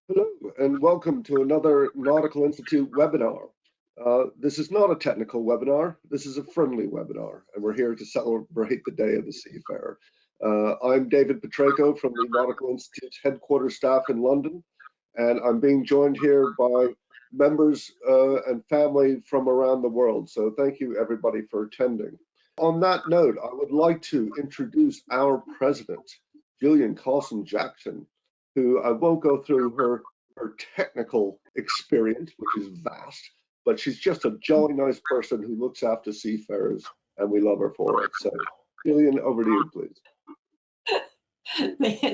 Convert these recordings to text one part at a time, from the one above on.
Hello, and welcome to another Nautical Institute webinar. This is not a technical webinar, this is a friendly webinar, and we're here to celebrate the Day of the Seafarer. I'm David Petrayko from the Nautical Institute's headquarters staff in London, and I'm being joined here by members and family from around the world, so thank you everybody for attending. On that note, I would like to introduce our president, Gillian Carlson-Jackson, who I won't go through her technical experience, which is vast, but she's just a jolly nice person who looks after seafarers, and we love her for it. So, Gillian, over to you, please.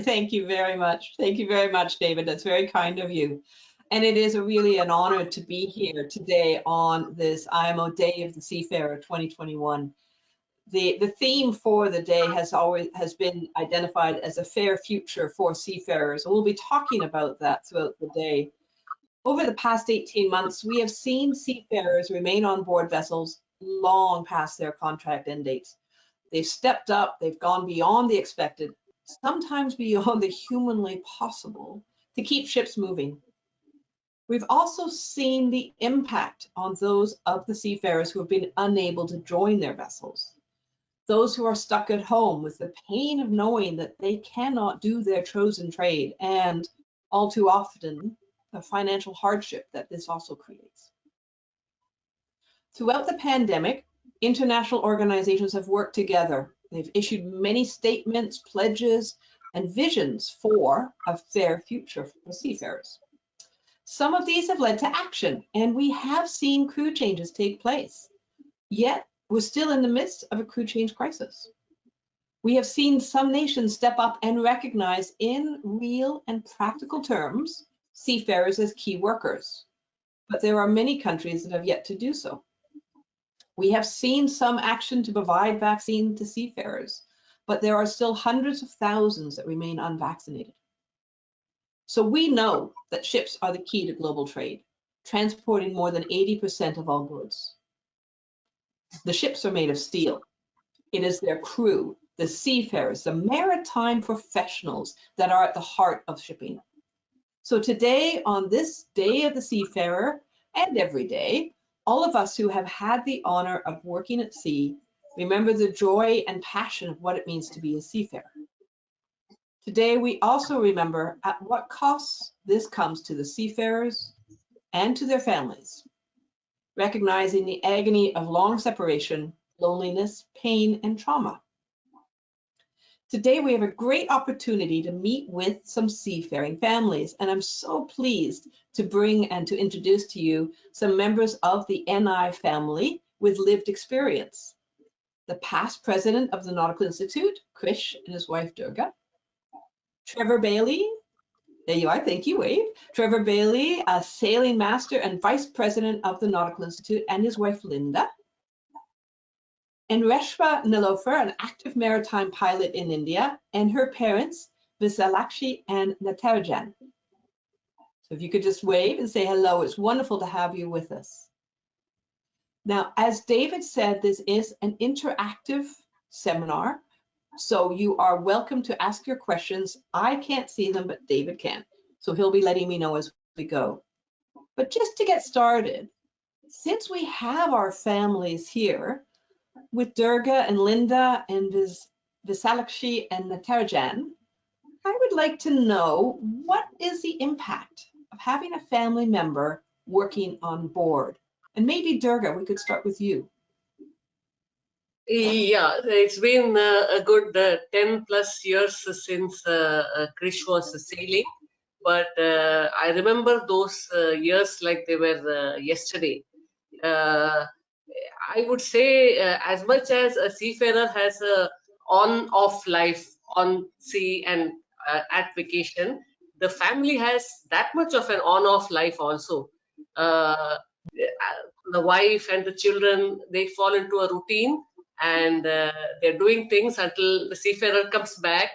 Thank you very much. Thank you very much, David. That's very kind of you. And it is really an honor to be here today on this IMO Day of the Seafarer 2021. The theme for the day has been identified as a fair future for seafarers. And we'll be talking about that throughout the day. Over the past 18 months, we have seen seafarers remain on board vessels long past their contract end dates. They've stepped up, they've gone beyond the expected, sometimes beyond the humanly possible, to keep ships moving. We've also seen the impact on those of the seafarers who have been unable to join their vessels. Those who are stuck at home with the pain of knowing that they cannot do their chosen trade, and all too often, the financial hardship that this also creates. Throughout the pandemic, international organizations have worked together. They've issued many statements, pledges, and visions for a fair future for seafarers. Some of these have led to action, and we have seen crew changes take place. Yet, we're still in the midst of a crew change crisis. We have seen some nations step up and recognize in real and practical terms seafarers as key workers, but there are many countries that have yet to do so. We have seen some action to provide vaccine to seafarers, but there are still hundreds of thousands that remain unvaccinated. So we know that ships are the key to global trade, transporting more than 80% of all goods. The ships are made of steel. It is their crew, the seafarers, the maritime professionals that are at the heart of shipping. So today, on this Day of the Seafarer, and every day, all of us who have had the honor of working at sea remember the joy and passion of what it means to be a seafarer. Today, we also remember at what costs this comes to the seafarers and to their families, recognizing the agony of long separation, loneliness, pain, and trauma. Today, we have a great opportunity to meet with some seafaring families, and I'm so pleased to bring and to introduce to you some members of the NI family with lived experience. The past president of the Nautical Institute, Krish, and his wife, Durga. Trevor Bailey, there you are, thank you, Wade. Trevor Bailey, a sailing master and vice president of the Nautical Institute, and his wife, Linda. And Reshma Nilofer, an active maritime pilot in India, and her parents, Visalakshi and Natarajan. So if you could just wave and say hello, it's wonderful to have you with us. Now, as David said, this is an interactive seminar, so you are welcome to ask your questions. I can't see them, but David can, so he'll be letting me know as we go. But just to get started, since we have our families here, with Durga and Linda and Visalakshi and Natarajan, I would like to know, what is the impact of having a family member working on board? And maybe Durga, we could start with you. Yeah, it's been a good 10 plus years since Krish was sailing, but I remember those years like they were yesterday. I would say as much as a seafarer has a on-off life on sea and at vacation, the family has that much of an on-off life also. The wife and the children, they fall into a routine, and they're doing things until the seafarer comes back,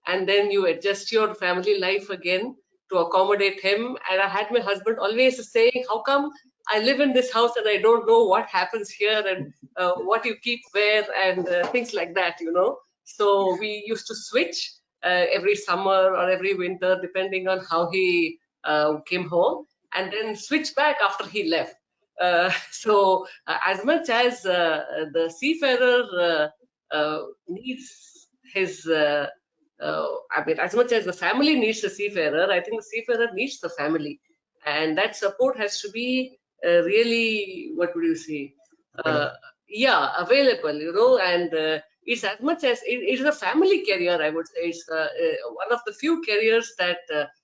and then you adjust your family life again to accommodate him. And I had my husband always saying, how come I live in this house and I don't know what happens here and what you keep where and things like that, you know. So we used to switch every summer or every winter, depending on how he came home, and then switched back after he left. As much as the seafarer needs his, as much as the family needs the seafarer, I think the seafarer needs the family, and that support has to be really, what would you say? Available, and it's as much as it is a family career. I would say it's one of the few careers that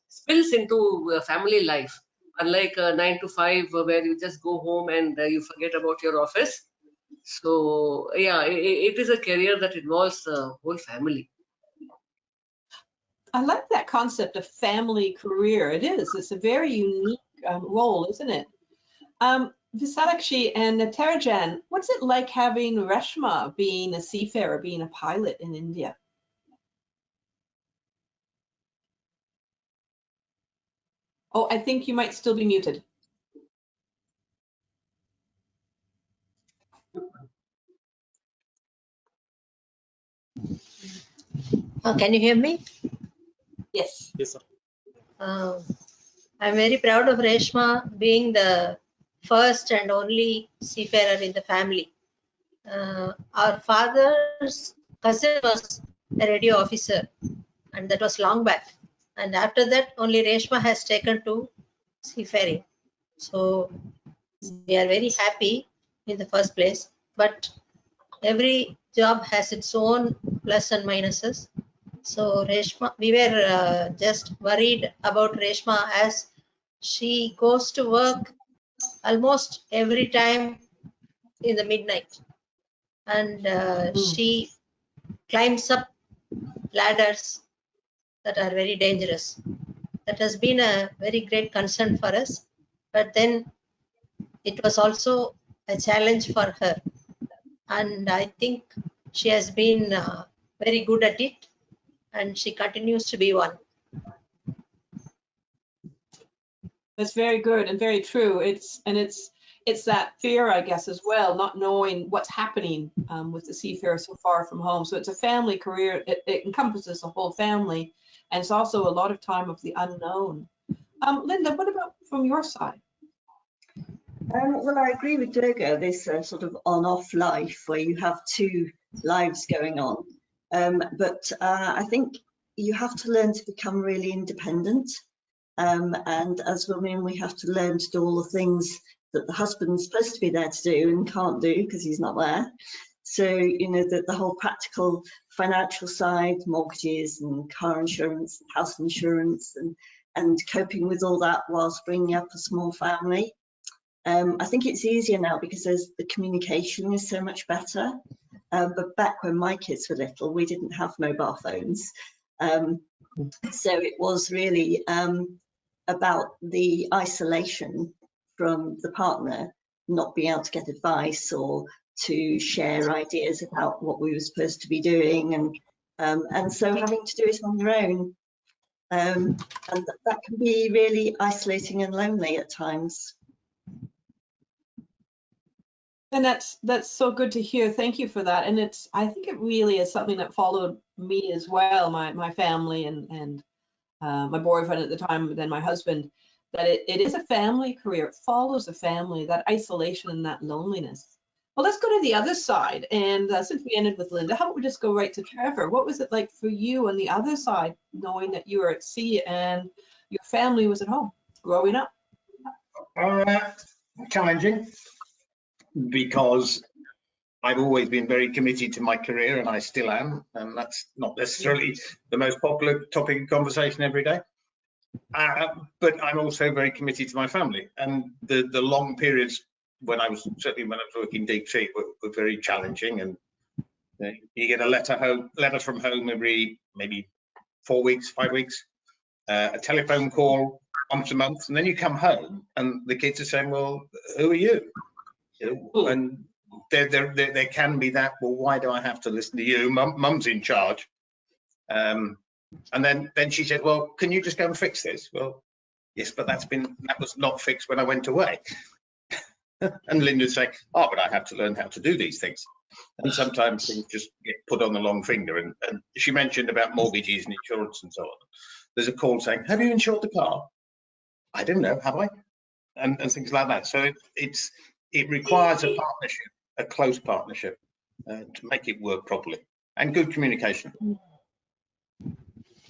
spills into family life, unlike 9 to 5 where you just go home and you forget about your office. So yeah, it is a career that involves the whole family. I like that concept of family career. It is. It's a very unique role, isn't it? Visalakshi and Tarajan, what's it like having Reshma being a seafarer, being a pilot in India? Oh, I think you might still be muted. Can you hear me? Yes. Yes, sir. I'm very proud of Reshma being the first and only seafarer in the family. Our father's cousin was a radio officer, and that was long back. And after that, only Reshma has taken to seafaring. So we are very happy in the first place. But every job has its own plus and minuses. So Reshma, we were just worried about Reshma as she goes to work almost every time in the midnight, and she climbs up ladders that are very dangerous. That has been a very great concern for us, but then it was also a challenge for her, and I think she has been very good at it, and she continues to be one. That's very good and very true. It's that fear, I guess, as well, not knowing what's happening with the seafarer so far from home. So it's a family career. It encompasses the whole family, and it's also a lot of time of the unknown. Linda, what about from your side? Well, I agree with Durga, this sort of on-off life where you have two lives going on. But I think you have to learn to become really independent. And as women, we have to learn to do all the things that the husband's supposed to be there to do and can't do because he's not there. So, the whole practical financial side, mortgages and car insurance, house insurance, and coping with all that whilst bringing up a small family. I think it's easier now because the communication is so much better. But back when my kids were little, we didn't have mobile phones. So it was really about the isolation from the partner, not being able to get advice or to share ideas about what we were supposed to be doing, and so having to do it on your own. And that can be really isolating and lonely at times. And that's so good to hear. Thank you for that. And I think it really is something that followed me as well, my family and my boyfriend at the time, then my husband, that it is a family career. It follows a family, that isolation and that loneliness. Well, let's go to the other side. And since we ended with Linda, how about we just go right to Trevor? What was it like for you on the other side, knowing that you were at sea and your family was at home growing up? Challenging, because I've always been very committed to my career, and I still am, and that's not necessarily the most popular topic of conversation every day. But I'm also very committed to my family, and the long periods when I was working deep sea were very challenging. And you get a letter from home every maybe 4 weeks, 5 weeks, a telephone call once a month, and then you come home and the kids are saying, "Well, who are you?" And there can be that. Well, why do I have to listen to you? Mum's in charge. And then she said, "Well, can you just go and fix this?" Well, yes, but that was not fixed when I went away. And Linda's saying, "Oh, but I have to learn how to do these things." And sometimes things just get put on the long finger. And she mentioned about mortgages and insurance and so on. There's a call saying, "Have you insured the car?" I don't know, have I? And things like that. So it requires a partnership, a close partnership, to make it work properly, and good communication.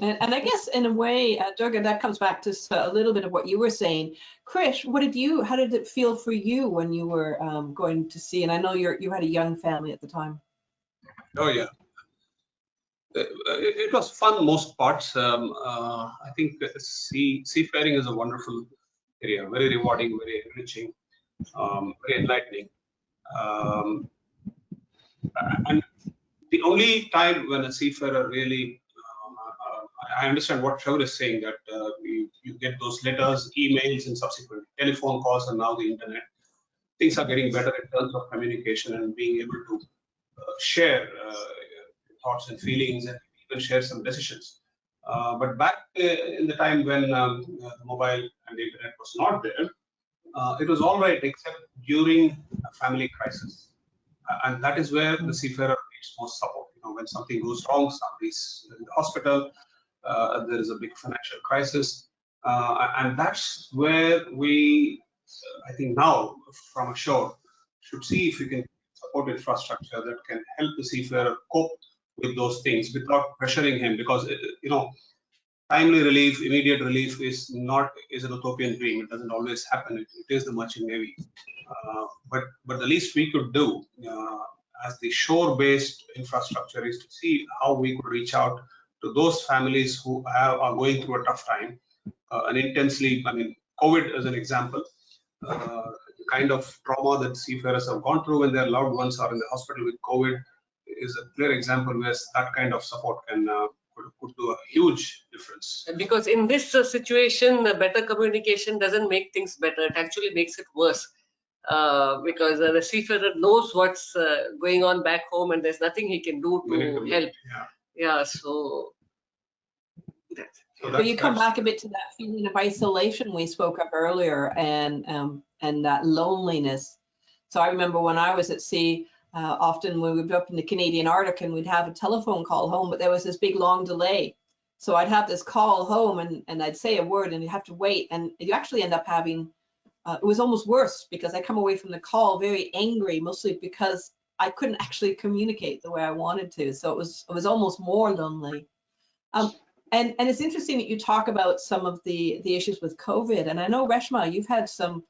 And I guess in a way, Durga, that comes back to a little bit of what you were saying. Krish, how did it feel for you when you were going to sea? And I know you had a young family at the time. Oh yeah, it was fun most parts. I think seafaring is a wonderful area, very rewarding, very enriching, very enlightening. And the only time when a seafarer really, I understand what Trevor is saying, that you get those letters, emails, and subsequent telephone calls, and now the internet. Things are getting better in terms of communication and being able to share thoughts and feelings, and even share some decisions. But back in the time when the mobile and the internet was not there, it was all right except during a family crisis. And that is where the seafarer needs most support. When something goes wrong, somebody's in the hospital, there is a big financial crisis, and that's where we, I think now from ashore, should see if we can support infrastructure that can help the seafarer cope with those things without pressuring him, because timely relief, immediate relief is an utopian dream. It doesn't always happen. It is the merchant navy. But the least we could do as the shore-based infrastructure is to see how we could reach out to those families who are going through a tough time, and intensely. I mean, COVID as an example, the kind of trauma that seafarers have gone through when their loved ones are in the hospital with COVID is a clear example where that kind of support could do a huge difference. And because in this situation, better communication doesn't make things better. It actually makes it worse. Because the seafarer knows what's going on back home, and there's nothing he can do to help. Yeah, so So you come back a bit to that feeling of isolation we spoke of earlier, and that loneliness. So I remember when I was at sea, often we would be up in the Canadian Arctic and we'd have a telephone call home, but there was this big long delay. So I'd have this call home and I'd say a word and you'd have to wait, and you actually end up having, it was almost worse because I come away from the call very angry, mostly because I couldn't actually communicate the way I wanted to. So it was almost more lonely. And it's interesting that you talk about some of the issues with COVID. And I know, Reshma, you've had some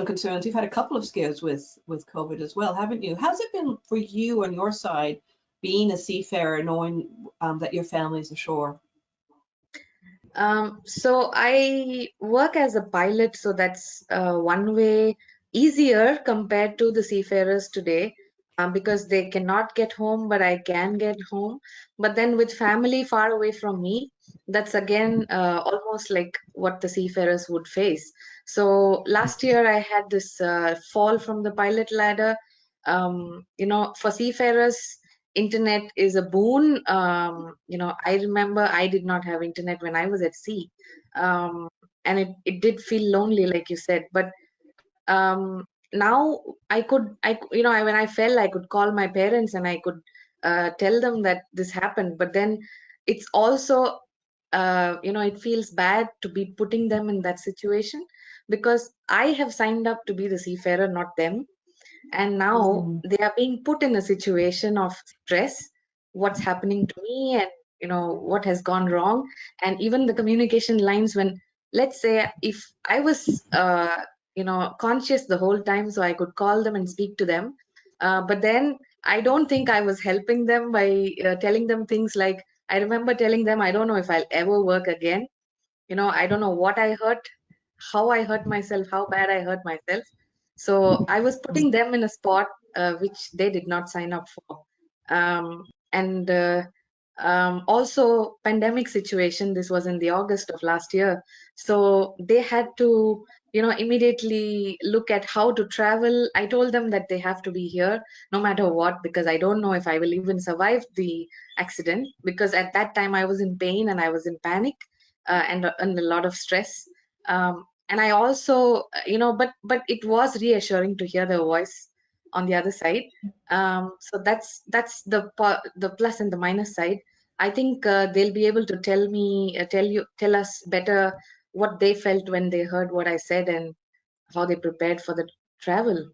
concerns. You've had a couple of scares with COVID as well, haven't you? How's it been for you on your side, being a seafarer, knowing that your family's ashore? So I work as a pilot, so that's one way easier compared to the seafarers today, because they cannot get home, but I can get home. But then with family far away from me, that's again almost like what the seafarers would face. So last year I had this fall from the pilot ladder. For seafarers, internet is a boon. I remember I did not have internet when I was at sea, and it did feel lonely, like you said. But now when I fell, I could call my parents and I could tell them that this happened. But then it's also it feels bad to be putting them in that situation, because I have signed up to be the seafarer, not them. And now they are being put in a situation of stress, what's happening to me, and what has gone wrong. And even the communication lines, when, let's say, if I was conscious the whole time, so I could call them and speak to them, but then I don't think I was helping them by telling them things like, I remember telling them, I don't know if I'll ever work again. I don't know what I hurt, how I hurt myself, how bad I hurt myself. So I was putting them in a spot which they did not sign up for. And also pandemic situation, this was in the August of last year. So they had to, immediately look at how to travel. I told them that they have to be here no matter what, because I don't know if I will even survive the accident, because at that time I was in pain and I was in panic, and a lot of stress. And I also, but it was reassuring to hear their voice on the other side. So that's the plus and the minus side. I think they'll be able to tell us better what they felt when they heard what I said and how they prepared for the travel.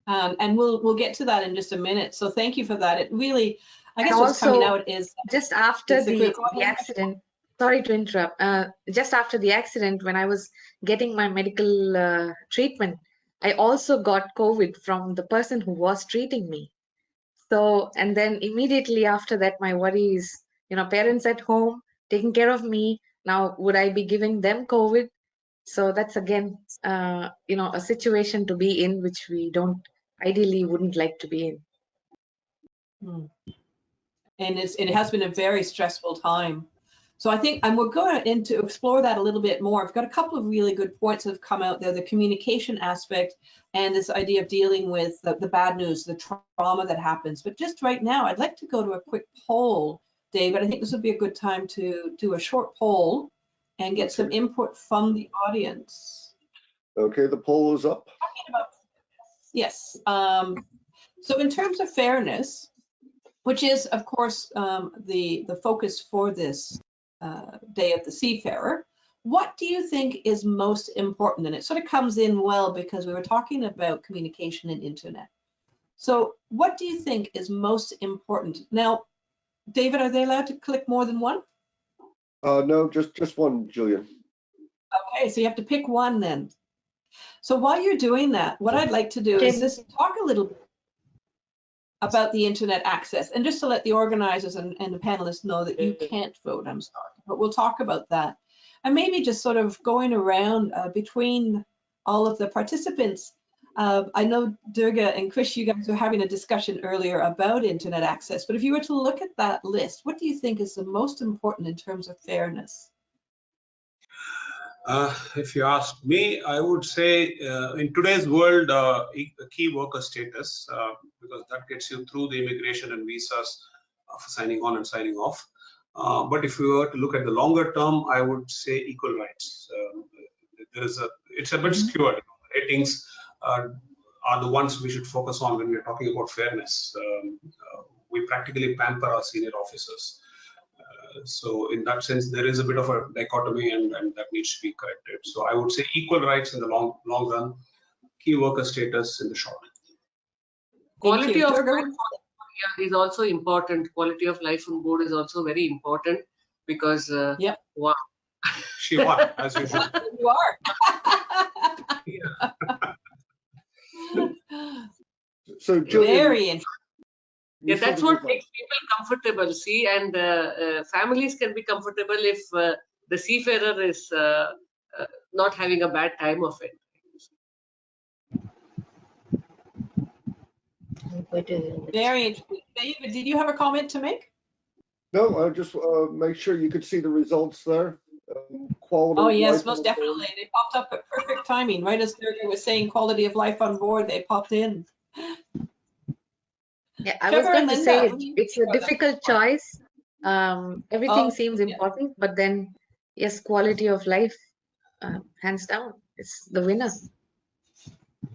And we'll get to that in just a minute. So thank you for that. It really, I guess And what's coming also, out is just after it's the go ahead. accident, sorry to interrupt, just after the accident, when I was getting my medical treatment, I also got COVID from the person who was treating me. So, and then immediately after that, my worry is, parents at home taking care of me. Now, would I be giving them COVID? So that's again, a situation to be in, which we ideally wouldn't like to be in. And it has been a very stressful time. So I think, and we're going to explore that a little bit more. I've got a couple of really good points that have come out there, the communication aspect and this idea of dealing with the bad news, the trauma that happens. But just right now, I'd like to go to a quick poll, David. I think this would be a good time to do a short poll and get some input from the audience. Okay, the poll is up. Yes. So in terms of fairness, which is, of course, the focus for this Day of the Seafarer, what do you think is most important? And it sort of comes in well because we were talking about communication and internet. So what do you think is most important? Now, David, are they allowed to click more than one? No, just one, Julian. Okay, so you have to pick one then. So while you're doing that, what I'd like to do is just talk a little bit about the internet access, and just to let the organizers and the panelists know that you can't vote, I'm sorry, but we'll talk about that. And maybe just sort of going around between all of the participants. I know Durga and Krish, you guys were having a discussion earlier about internet access, but if you were to look at that list, what do you think is the most important in terms of fairness? If you ask me, I would say in today's world, key worker status, because that gets you through the immigration and visas for signing on and signing off. But if we were to look at the longer term, I would say equal rights. It's a bit skewed. Ratings are the ones we should focus on when we're talking about fairness. We practically pamper our senior officers. So in that sense, there is a bit of a dichotomy and that needs to be corrected. So I would say equal rights in the long run, key worker status in the short. Quality of life is also important. Quality of life on board is also very important because, wow. She won, as usual. You are. So Julian, very interesting. Yeah, that's what makes people comfortable, see, and families can be comfortable if the seafarer is not having a bad time of it. Very interesting. David, did you have a comment to make? No, I just make sure you could see the results there. Quality. Oh yes, most definitely. They popped up at perfect timing, right as Durga was saying quality of life on board, they popped in. Yeah, I was going to say it's a difficult choice. Everything seems important, but then yes, quality of life, hands down, it's the winner.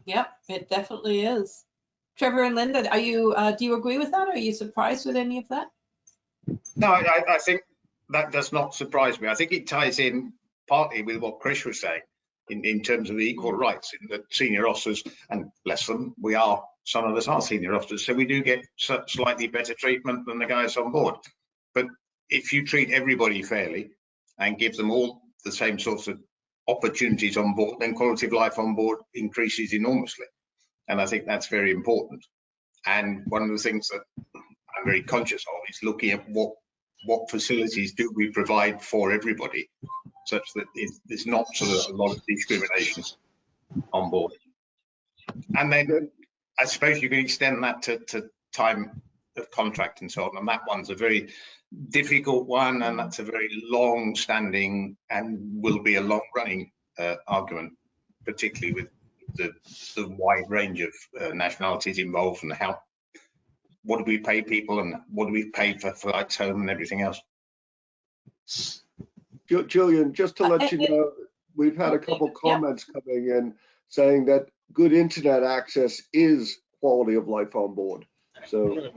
Yep, it definitely is. Trevor and Linda, are you? Do you agree with that? Are you surprised with any of that? No, I think that does not surprise me. I think it ties in partly with what Krish was saying in terms of the equal rights in the senior officers, and bless them, some of us are senior officers, so we do get slightly better treatment than the guys on board. But if you treat everybody fairly and give them all the same sorts of opportunities on board, then quality of life on board increases enormously. And I think that's very important. And one of the things that I'm very conscious of is looking at what facilities do we provide for everybody, such that there's not sort of a lot of discrimination on board. And then I suppose you can extend that to time of contract and so on. And that one's a very difficult one, and that's a very long-standing and will be a long-running argument, particularly with the wide range of nationalities involved and what do we pay people and what do we pay for flights home and everything else. Julian, just to let you know, we've had a couple comments coming in saying that good internet access is quality of life on board. So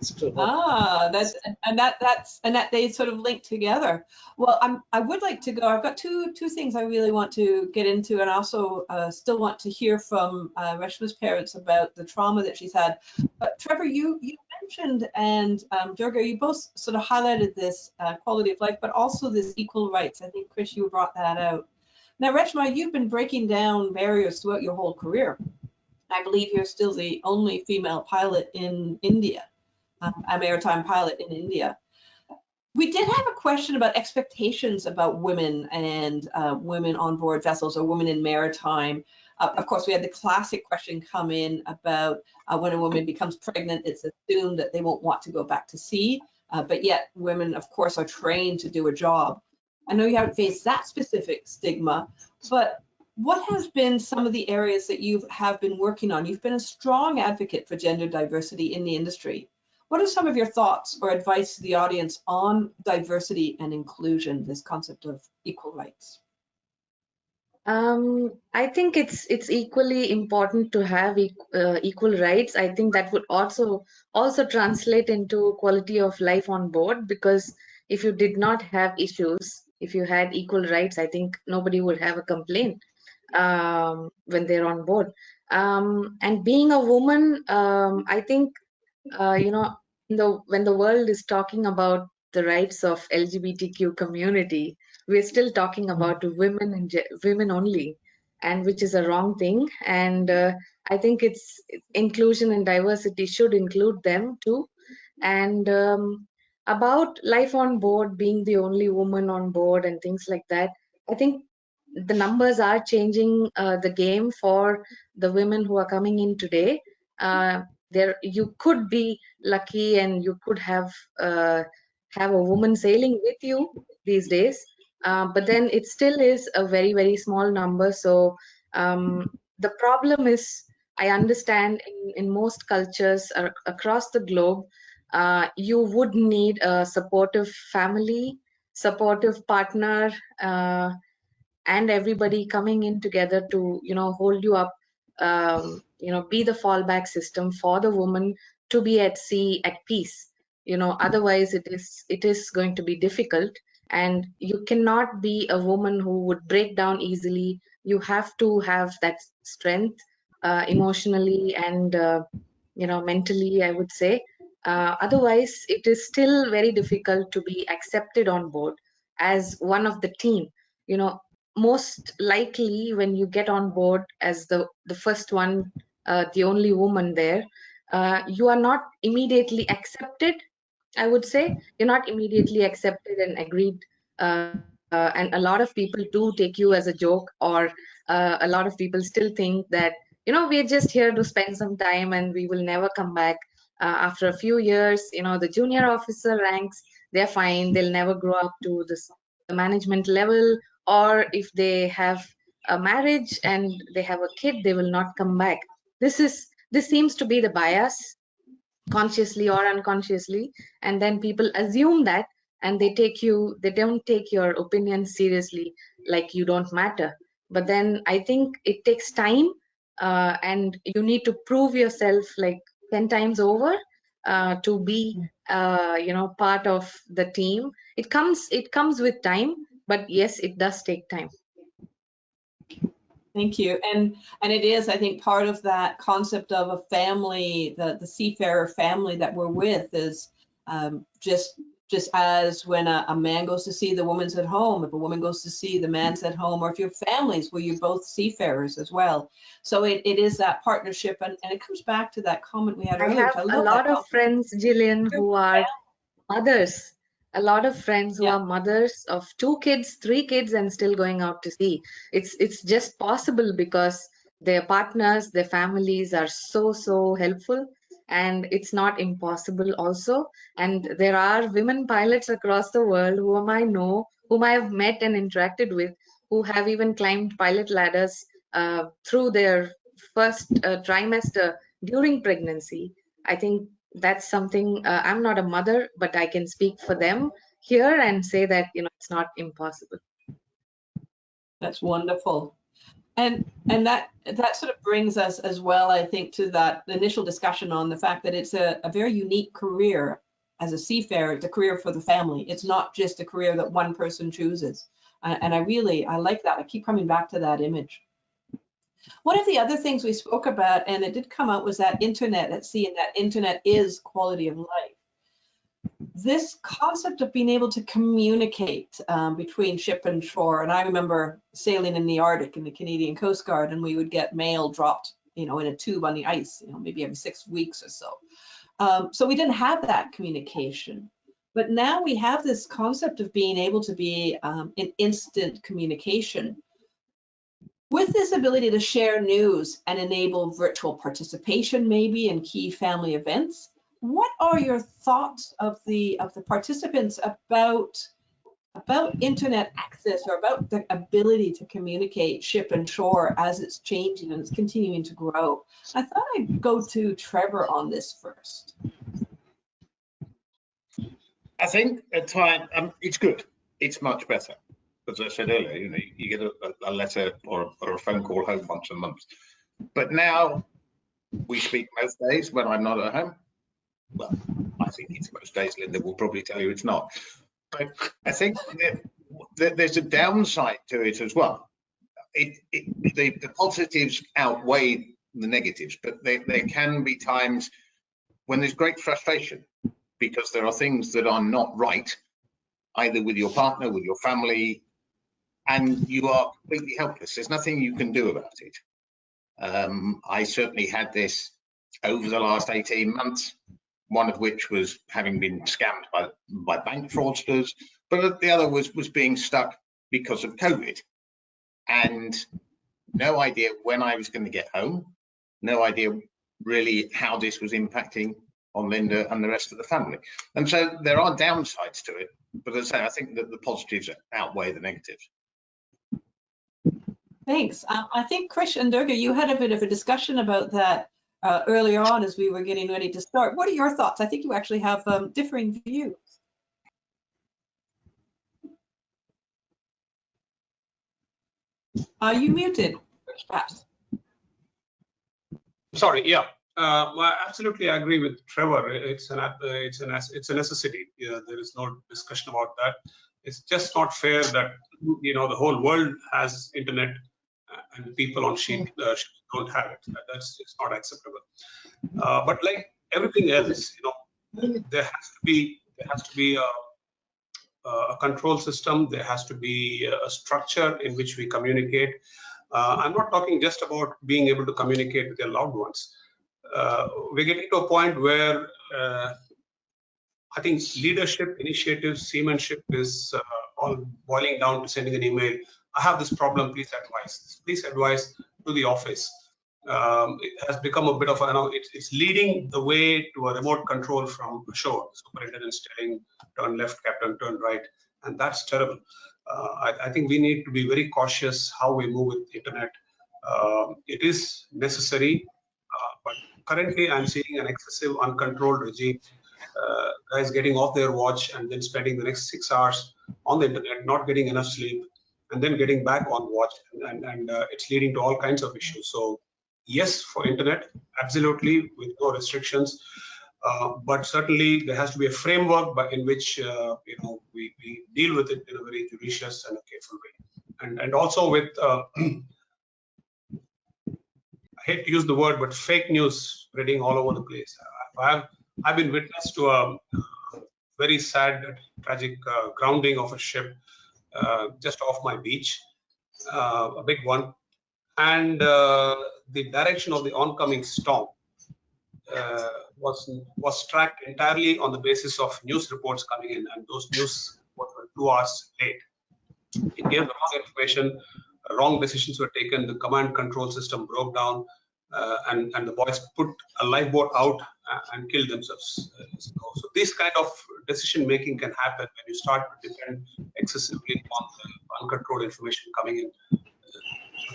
that they sort of link together. Well, I would like to go. I've got two things I really want to get into, and also still want to hear from Reshma's parents about the trauma that she's had. But Trevor, you mentioned, and Durga, you both sort of highlighted this quality of life, but also this equal rights. I think Chris, you brought that out. Now, Reshma, you've been breaking down barriers throughout your whole career. I believe you're still the only female pilot in India, a maritime pilot in India. We did have a question about expectations about women and women on board vessels or women in maritime. Of course, we had the classic question come in about when a woman becomes pregnant, it's assumed that they won't want to go back to sea, but yet women, of course, are trained to do a job. I know you haven't faced that specific stigma, but what has been some of the areas that you have been working on? You've been a strong advocate for gender diversity in the industry. What are some of your thoughts or advice to the audience on diversity and inclusion, this concept of equal rights? I think it's equally important to have equal rights. I think that would also translate into quality of life on board, because if you did not have issues, if you had equal rights, I think nobody would have a complaint when they're on board. And being a woman, I think you know, when the world is talking about the rights of LGBTQ community, we're still talking about women and women only, and which is a wrong thing. And I think it's inclusion and diversity should include them too. And about life on board, being the only woman on board and things like that, I think the numbers are changing the game for the women who are coming in today. There, you could be lucky and you could have a woman sailing with you these days, but then it still is a very, very small number. So the problem is, I understand in most cultures across the globe, you would need a supportive family, supportive partner, and everybody coming in together to, hold you up, be the fallback system for the woman to be at sea at peace. Otherwise it is going to be difficult, and you cannot be a woman who would break down easily. You have to have that strength, emotionally and mentally, I would say. Otherwise it is still very difficult to be accepted on board as one of the team. Most likely when you get on board as the first one, the only woman there, you are not immediately accepted. I would say you're not immediately accepted and agreed, and a lot of people do take you as a joke, or a lot of people still think that we're just here to spend some time and we will never come back. After a few years, the junior officer ranks, they're fine, they'll never grow up to the management level, or if they have a marriage and they have a kid, they will not come back. This seems to be the bias, consciously or unconsciously, and then people assume that, and they don't take your opinion seriously, like you don't matter. But then I think it takes time, and you need to prove yourself like 10 times over to be part of the team. It comes with time, but yes, it does take time. Thank you. And it is, I think, part of that concept of a family, the seafarer family that we're with is just as when a man goes to sea, the woman's at home. If a woman goes to sea, the man's at home. Or if you're families where you're both seafarers as well. So it is that partnership, and it comes back to that comment we had earlier. I have a lot of friends, Jillian, who are mothers. A lot of friends who are mothers of 2 kids, 3 kids, and still going out to sea. It's just possible because their partners, their families are so helpful, and it's not impossible also. And there are women pilots across the world whom I have met and interacted with, who have even climbed pilot ladders through their first trimester during pregnancy. I think that's something, I'm not a mother, but I can speak for them here and say that it's not impossible. That's wonderful. And that sort of brings us as well, I think, to that initial discussion on the fact that it's a very unique career as a seafarer. It's a career for the family. It's not just a career that one person chooses. And I like that. I keep coming back to that image. One of the other things we spoke about, and it did come out, was that internet at sea, and that internet is quality of life. This concept of being able to communicate between ship and shore, and I remember sailing in the Arctic in the Canadian Coast Guard, and we would get mail dropped, in a tube on the ice, maybe every 6 weeks or so. So we didn't have that communication. But now we have this concept of being able to be in instant communication. With this ability to share news and enable virtual participation, maybe in key family events, what are your thoughts of the participants about internet access, or about the ability to communicate ship and shore as it's changing and it's continuing to grow? I thought I'd go to Trevor on this first. I think at times it's good. It's much better. As I said earlier, you get a letter or a phone call home once a month. But now we speak most days when I'm not at home. Well, I think it's most days. Linda will probably tell you it's not. But I think that there's a downside to it as well. The positives outweigh the negatives, but there can be times when there's great frustration because there are things that are not right, either with your partner, with your family, and you are completely helpless. There's nothing you can do about it. I certainly had this over the last 18 months, one of which was having been scammed by bank fraudsters, but the other was being stuck because of COVID. And no idea when I was going to get home, no idea really how this was impacting on Linda and the rest of the family. And so there are downsides to it, but as I say, I think that the positives outweigh the negatives. Thanks. I think Krish and Durga, you had a bit of a discussion about that earlier on as we were getting ready to start. What are your thoughts? I think you actually have differing views. Are you muted, perhaps? Sorry, yeah. Well, absolutely, I agree with Trevor. It's a necessity. Yeah, there is no discussion about that. It's just not fair that the whole world has internet and people on ships don't have it. That's just not acceptable. But like everything else, there has to be a control system. There has to be a structure in which we communicate. I'm not talking just about being able to communicate with your loved ones. We're getting to a point where I think leadership, initiatives, seamanship is all boiling down to sending an email. I have this problem, please advise. Please advise to the office. It has become a bit of it's leading the way to a remote control from shore. Superintendent's telling turn left, captain, turn right, and that's terrible. I think we need to be very cautious how we move with the internet. It is necessary, but currently I'm seeing an excessive, uncontrolled regime. Guys getting off their watch and then spending the next 6 hours on the internet, not getting enough sleep, and then getting back on watch, and it's leading to all kinds of issues. So yes, for internet, absolutely, with no restrictions, but certainly there has to be a framework in which we deal with it in a very judicious and a careful way, and also with I hate to use the word, but fake news spreading all over the place. I've been witness to a very sad, tragic grounding of a ship just off my beach, a big one, and the direction of the oncoming storm was tracked entirely on the basis of news reports coming in, and those news reports were 2 hours late. It gave the wrong information, wrong decisions were taken, the command control system broke down, and the boys put a lifeboat out and killed themselves. So this kind of decision making can happen when you start to depend excessively on the uncontrolled information coming in.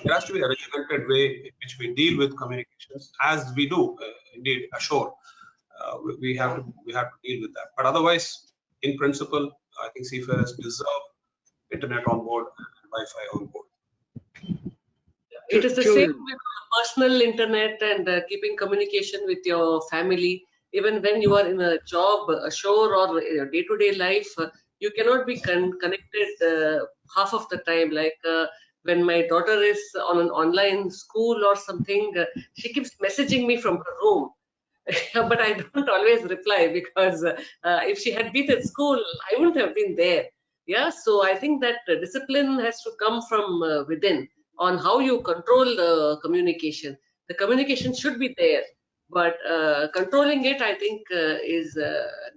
There has to be a regimented way in which we deal with communications, as we do indeed ashore. We have to deal with that. But otherwise, in principle, I think seafarers deserve internet on board and Wi-Fi on board. It is the Julian. same with personal internet and keeping communication with your family. Even when you are in a job, a shore, or a day-to-day life, you cannot be connected half of the time. Like when my daughter is on an online school or something, she keeps messaging me from her room. But I don't always reply because if she had been at school, I wouldn't have been there. Yeah, so I think that discipline has to come from within on how you control the communication. The communication should be there, but controlling it, I think, is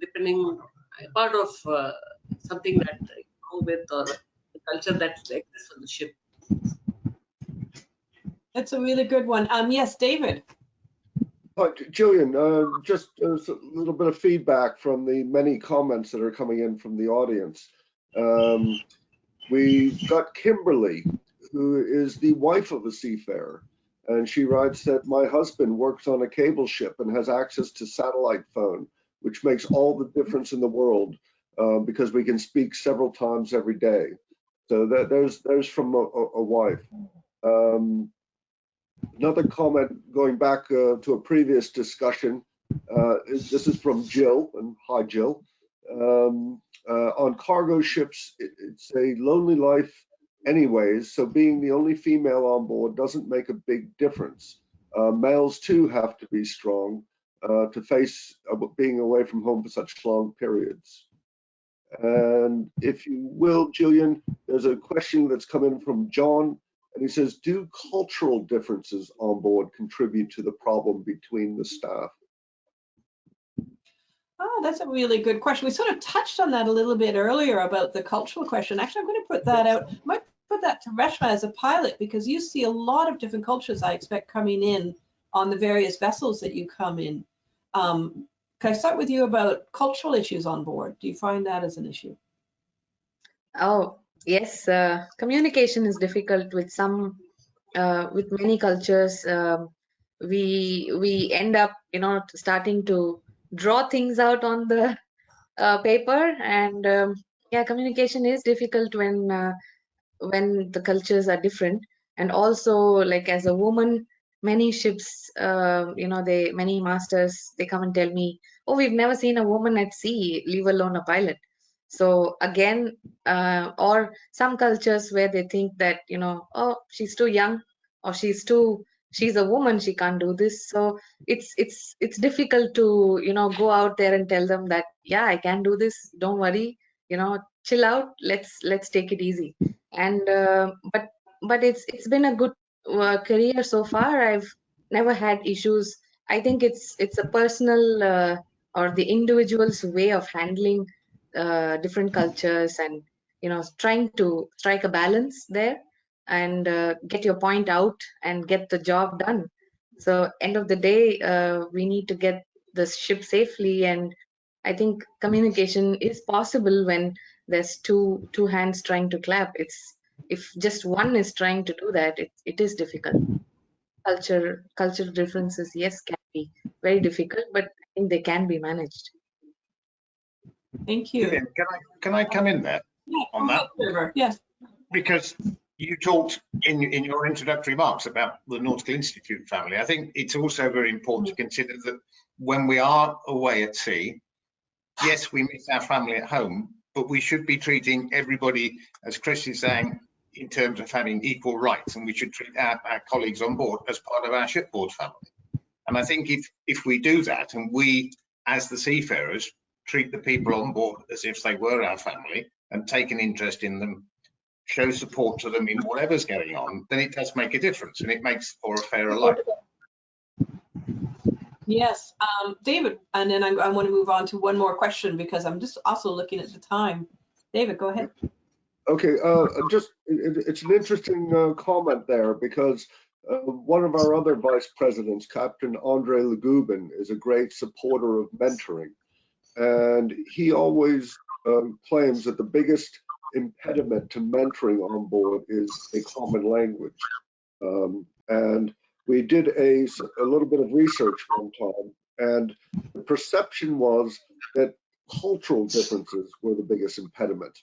depending part of something that you go with or the culture that exists on the ship. That's a really good one. Yes, David. Julian, just a little bit of feedback from the many comments that are coming in from the audience. We've got Kimberly, who is the wife of a seafarer, and she writes that my husband works on a cable ship and has access to satellite phone, which makes all the difference in the world because we can speak several times every day. So there's from a wife. Another comment going back to a previous discussion, this is from Jill, and hi Jill. On cargo ships, it's a lonely life anyways, so being the only female on board doesn't make a big difference. Males too have to be strong to face being away from home for such long periods. And if you will, Gillian, there's a question that's come in from John, and he says, do cultural differences on board contribute to the problem between the staff? Oh, that's a really good question. We sort of touched on that a little bit earlier about the cultural question. Actually, I'm going to put that out. I might put that to Reshma as a pilot, because you see a lot of different cultures, I expect, coming in on the various vessels that you come in. Can I start with you about cultural issues on board? Do you find that as an issue? Oh, yes. Communication is difficult with with many cultures. We end up, starting to draw things out on the paper, and yeah, communication is difficult when the cultures are different. And also, like, as a woman, many ships, many masters, they come and tell me, oh, we've never seen a woman at sea, leave alone a pilot. So again, or some cultures where they think that, oh, she's too young, or she's a woman, she can't do this. So it's difficult to, go out there and tell them that, yeah, I can do this, don't worry, chill out, let's take it easy. And but it's been a good career so far. I've never had issues. I think it's a personal or the individual's way of handling different cultures, and trying to strike a balance there, and get your point out and get the job done. So end of the day, we need to get the ship safely, and I think communication is possible when there's two hands trying to clap. It's if just one is trying to do that, it is difficult. Cultural differences, yes, can be very difficult, but I think they can be managed. Thank you. Julian, can I come in there on that? Trevor. Yes. Because you talked in your introductory remarks about the Nautical Institute family. I think it's also very important to consider that when we are away at sea, yes, we miss our family at home, but we should be treating everybody, as Chris is saying, in terms of having equal rights, and we should treat our colleagues on board as part of our shipboard family. And I think if we do that, and we, as the seafarers, treat the people on board as if they were our family and take an interest in them, show support to them in whatever's going on, then it does make a difference, and it makes for a fairer life. Yes, David, and then I want to move on to one more question, because I'm just also looking at the time. David, go ahead. Okay, it's an interesting comment there, because one of our other vice presidents, Captain Andre Legubin, is a great supporter of mentoring, and he always claims that the biggest impediment to mentoring on board is a common language. And we did a little bit of research one time, and the perception was that cultural differences were the biggest impediment.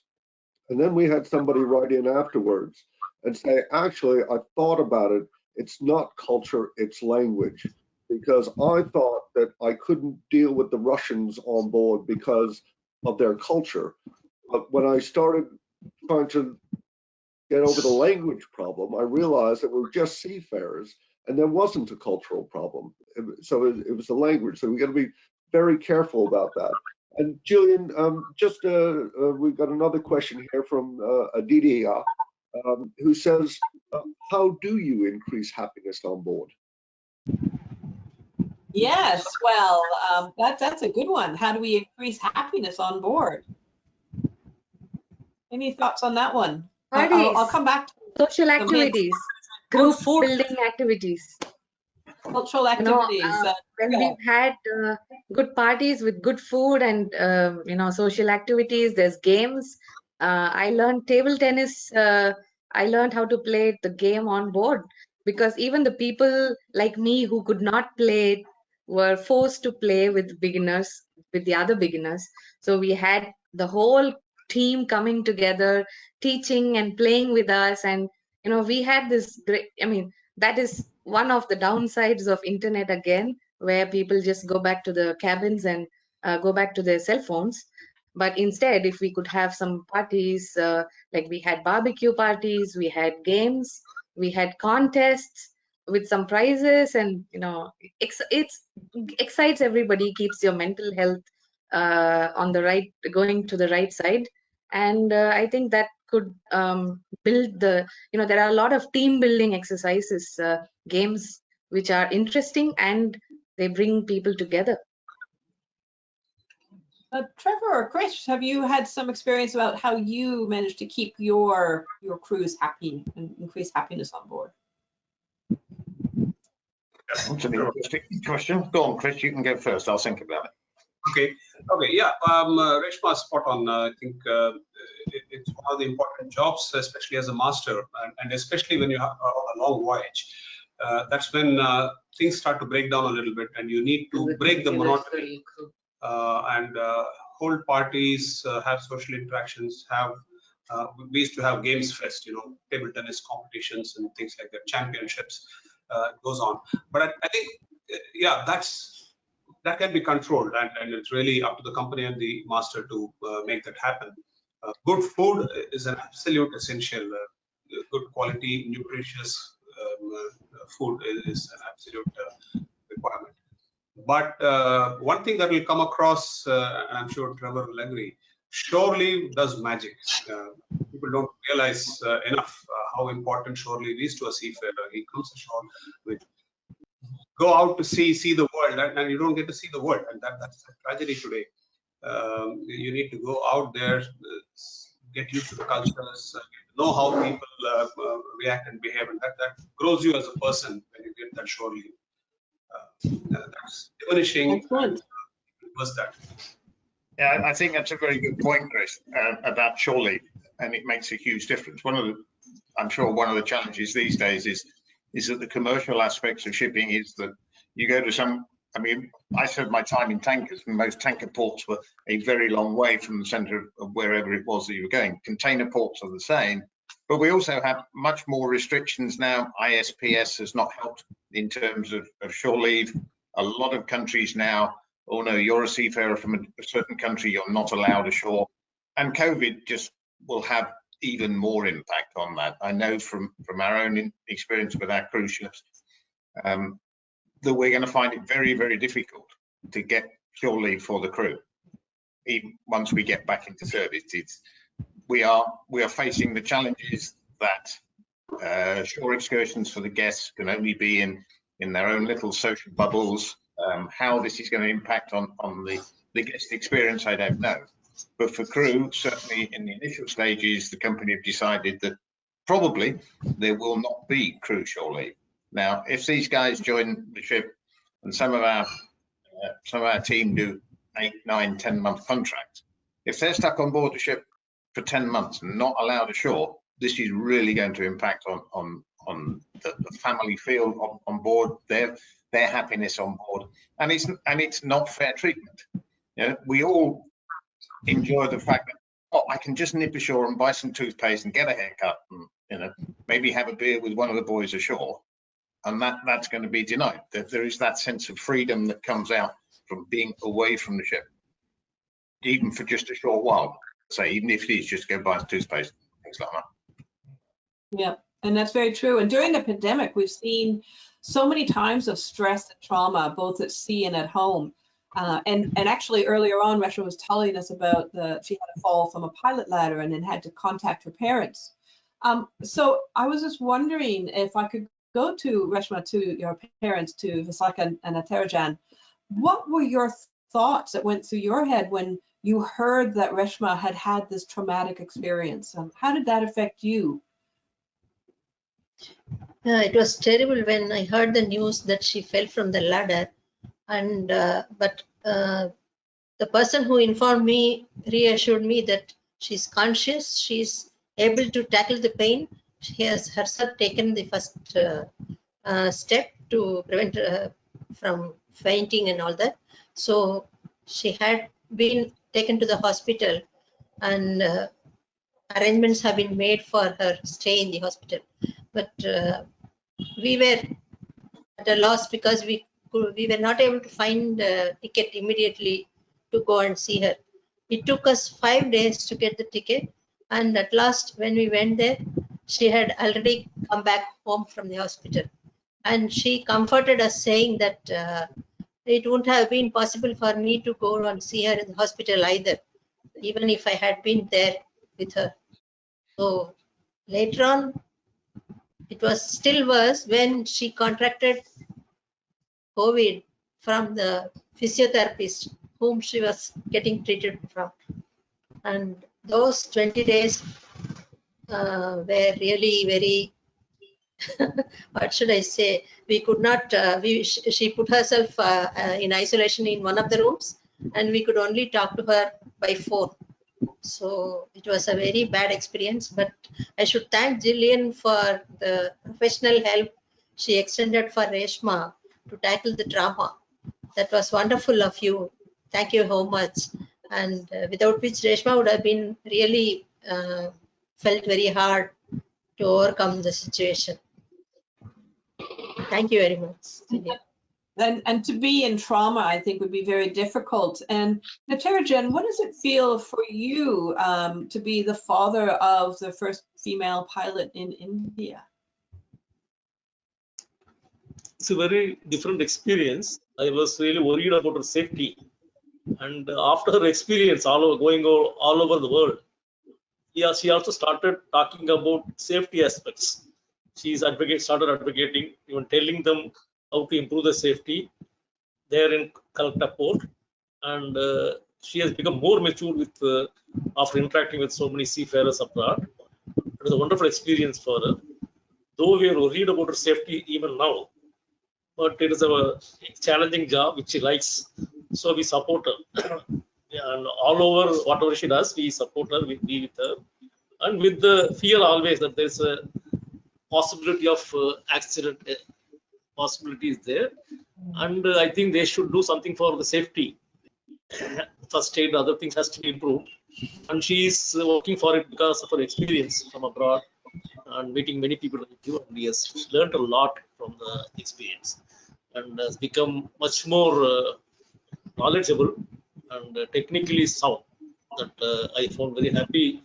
And then we had somebody write in afterwards and say, actually, I thought about it, It's not culture, it's language. Because I thought that I couldn't deal with the Russians on board because of their culture. But when I started trying to get over the language problem, I realized that we're just seafarers and there wasn't a cultural problem. So it was the language. So we got to be very careful about that. And Julian, we've got another question here from Adidia, who says, how do you increase happiness on board? Yes, well, that's a good one. How do we increase happiness on board? Any thoughts on that one? I'll come back to social activities, group building activities. Cultural activities. When we've had good parties with good food and social activities, there's games. I learned table tennis. I learned how to play the game on board because even the people like me who could not play were forced to play with beginners, with the other beginners. So we had the whole team coming together, teaching and playing with us, and we had this great. I mean, that is one of the downsides of internet again, where people just go back to the cabins and go back to their cell phones. But instead, if we could have some parties, like we had barbecue parties, we had games, we had contests with some prizes, and it excites everybody, keeps your mental health going to the right side. And I think that could build there are a lot of team building exercises, games which are interesting and they bring people together. Trevor or Chris, have you had some experience about how you managed to keep your crews happy and increase happiness on board? That's an interesting question. Go on, Chris, you can go first. I'll think about it. Okay, yeah, Reshma, spot on. I think it's one of the important jobs, especially as a master, and especially when you are on a long voyage. That's when things start to break down a little bit, and you need to break the monotony and hold parties, have social interactions. We used to have games fest, table tennis competitions and things like that, championships. Goes on, but I think, yeah, that can be controlled, and it's really up to the company and the master to make that happen. Good food is an absolute essential. Good quality, nutritious food is an absolute requirement. But one thing that will come across, and I'm sure Trevor will agree, shore leave does magic. People don't realize enough how important shore leave is to a seafarer. He comes ashore with go out to sea, see the world, and you don't get to see the world, and that's a tragedy today. You need to go out there, get used to the cultures, know how people react and behave, and that grows you as a person when you get that shore leave. That's diminishing. Excellent. Was that? Yeah, I think that's a very good point, Chris, about shore leave, and it makes a huge difference. I'm sure one of the challenges these days is that the commercial aspects of shipping is that you go to I served my time in tankers, and most tanker ports were a very long way from the center of wherever it was that you were going. Container ports are the same, but we also have much more restrictions now. ISPS has not helped in terms of shore leave. A lot of countries now, oh no, you're a seafarer from a certain country, you're not allowed ashore. And COVID just will have even more impact on that. I know from our own experience with our cruise ships that we're going to find it very, very difficult to get shore leave for the crew. Even once we get back into service, we are facing the challenges that shore excursions for the guests can only be in their own little social bubbles. How this is going to impact on the guest experience, I don't know. But for crew, certainly in the initial stages, the company have decided that probably there will not be crew shore leave. Now, if these guys join the ship, and some of our team do 8, 9, 10-month contracts, if they're stuck on board the ship for 10 months and not allowed ashore, this is really going to impact on the family feel on board, their happiness on board, and it's not fair treatment. We all enjoy the fact that I can just nip ashore and buy some toothpaste and get a haircut, and maybe have a beer with one of the boys ashore. and that's going to be denied. There is that sense of freedom that comes out from being away from the ship, even for just a short while. Say, even if it is just go buy toothpaste, things like that. Yeah, and that's very true. And during the pandemic, we've seen so many times of stress and trauma, both at sea and at home. And actually earlier on, Reshma was telling us about she had a fall from a pilot ladder and then had to contact her parents. So I was just wondering if I could go to Reshma, to your parents, to Visakha and Atarajan. What were your thoughts that went through your head when you heard that Reshma had had this traumatic experience? How did that affect you? It was terrible when I heard the news that she fell from the ladder, and but the person who informed me reassured me that she's conscious, she's able to tackle the pain. She has herself taken the first step to prevent from fainting and all that. So she had been taken to the hospital, and arrangements have been made for her stay in the hospital. But we were at a loss because we were not able to find a ticket immediately to go and see her. It took us 5 days to get the ticket, and at last, when we went there, she had already come back home from the hospital. And she comforted us, saying that it wouldn't have been possible for me to go and see her in the hospital either, even if I had been there with her. So later on, it was still worse when she contracted COVID from the physiotherapist whom she was getting treated from. And those 20 days were really very, what should I say? We could not, she put herself in isolation in one of the rooms, and we could only talk to her by phone. So it was a very bad experience, but I should thank Jillian for the professional help she extended for Reshma to tackle the trauma. That was wonderful of you. Thank you so much. And without which Reshma would have been really felt very hard to overcome the situation. Thank you very much, Jillian. And to be in trauma, I think, would be very difficult. And Natarajan, what does it feel for you to be the father of the first female pilot in India? It's a very different experience. I was really worried about her safety. And after her experience going all over the world, yeah, she also started talking about safety aspects. She's started advocating, even telling them how to improve the safety there in Calcutta port, and she has become more mature with after interacting with so many seafarers abroad. It was a wonderful experience for her. Though we are worried about her safety even now, but it is a challenging job which she likes, so we support her. And all over whatever she does, we support her, we be with her, and with the fear always that there's a possibility of accident. Possibility is there, and I think they should do something for the safety. First aid, other things has to be improved, and she is working for it because of her experience from abroad and meeting many people like you, and he has learned a lot from the experience and has become much more knowledgeable and technically sound. That I found very happy.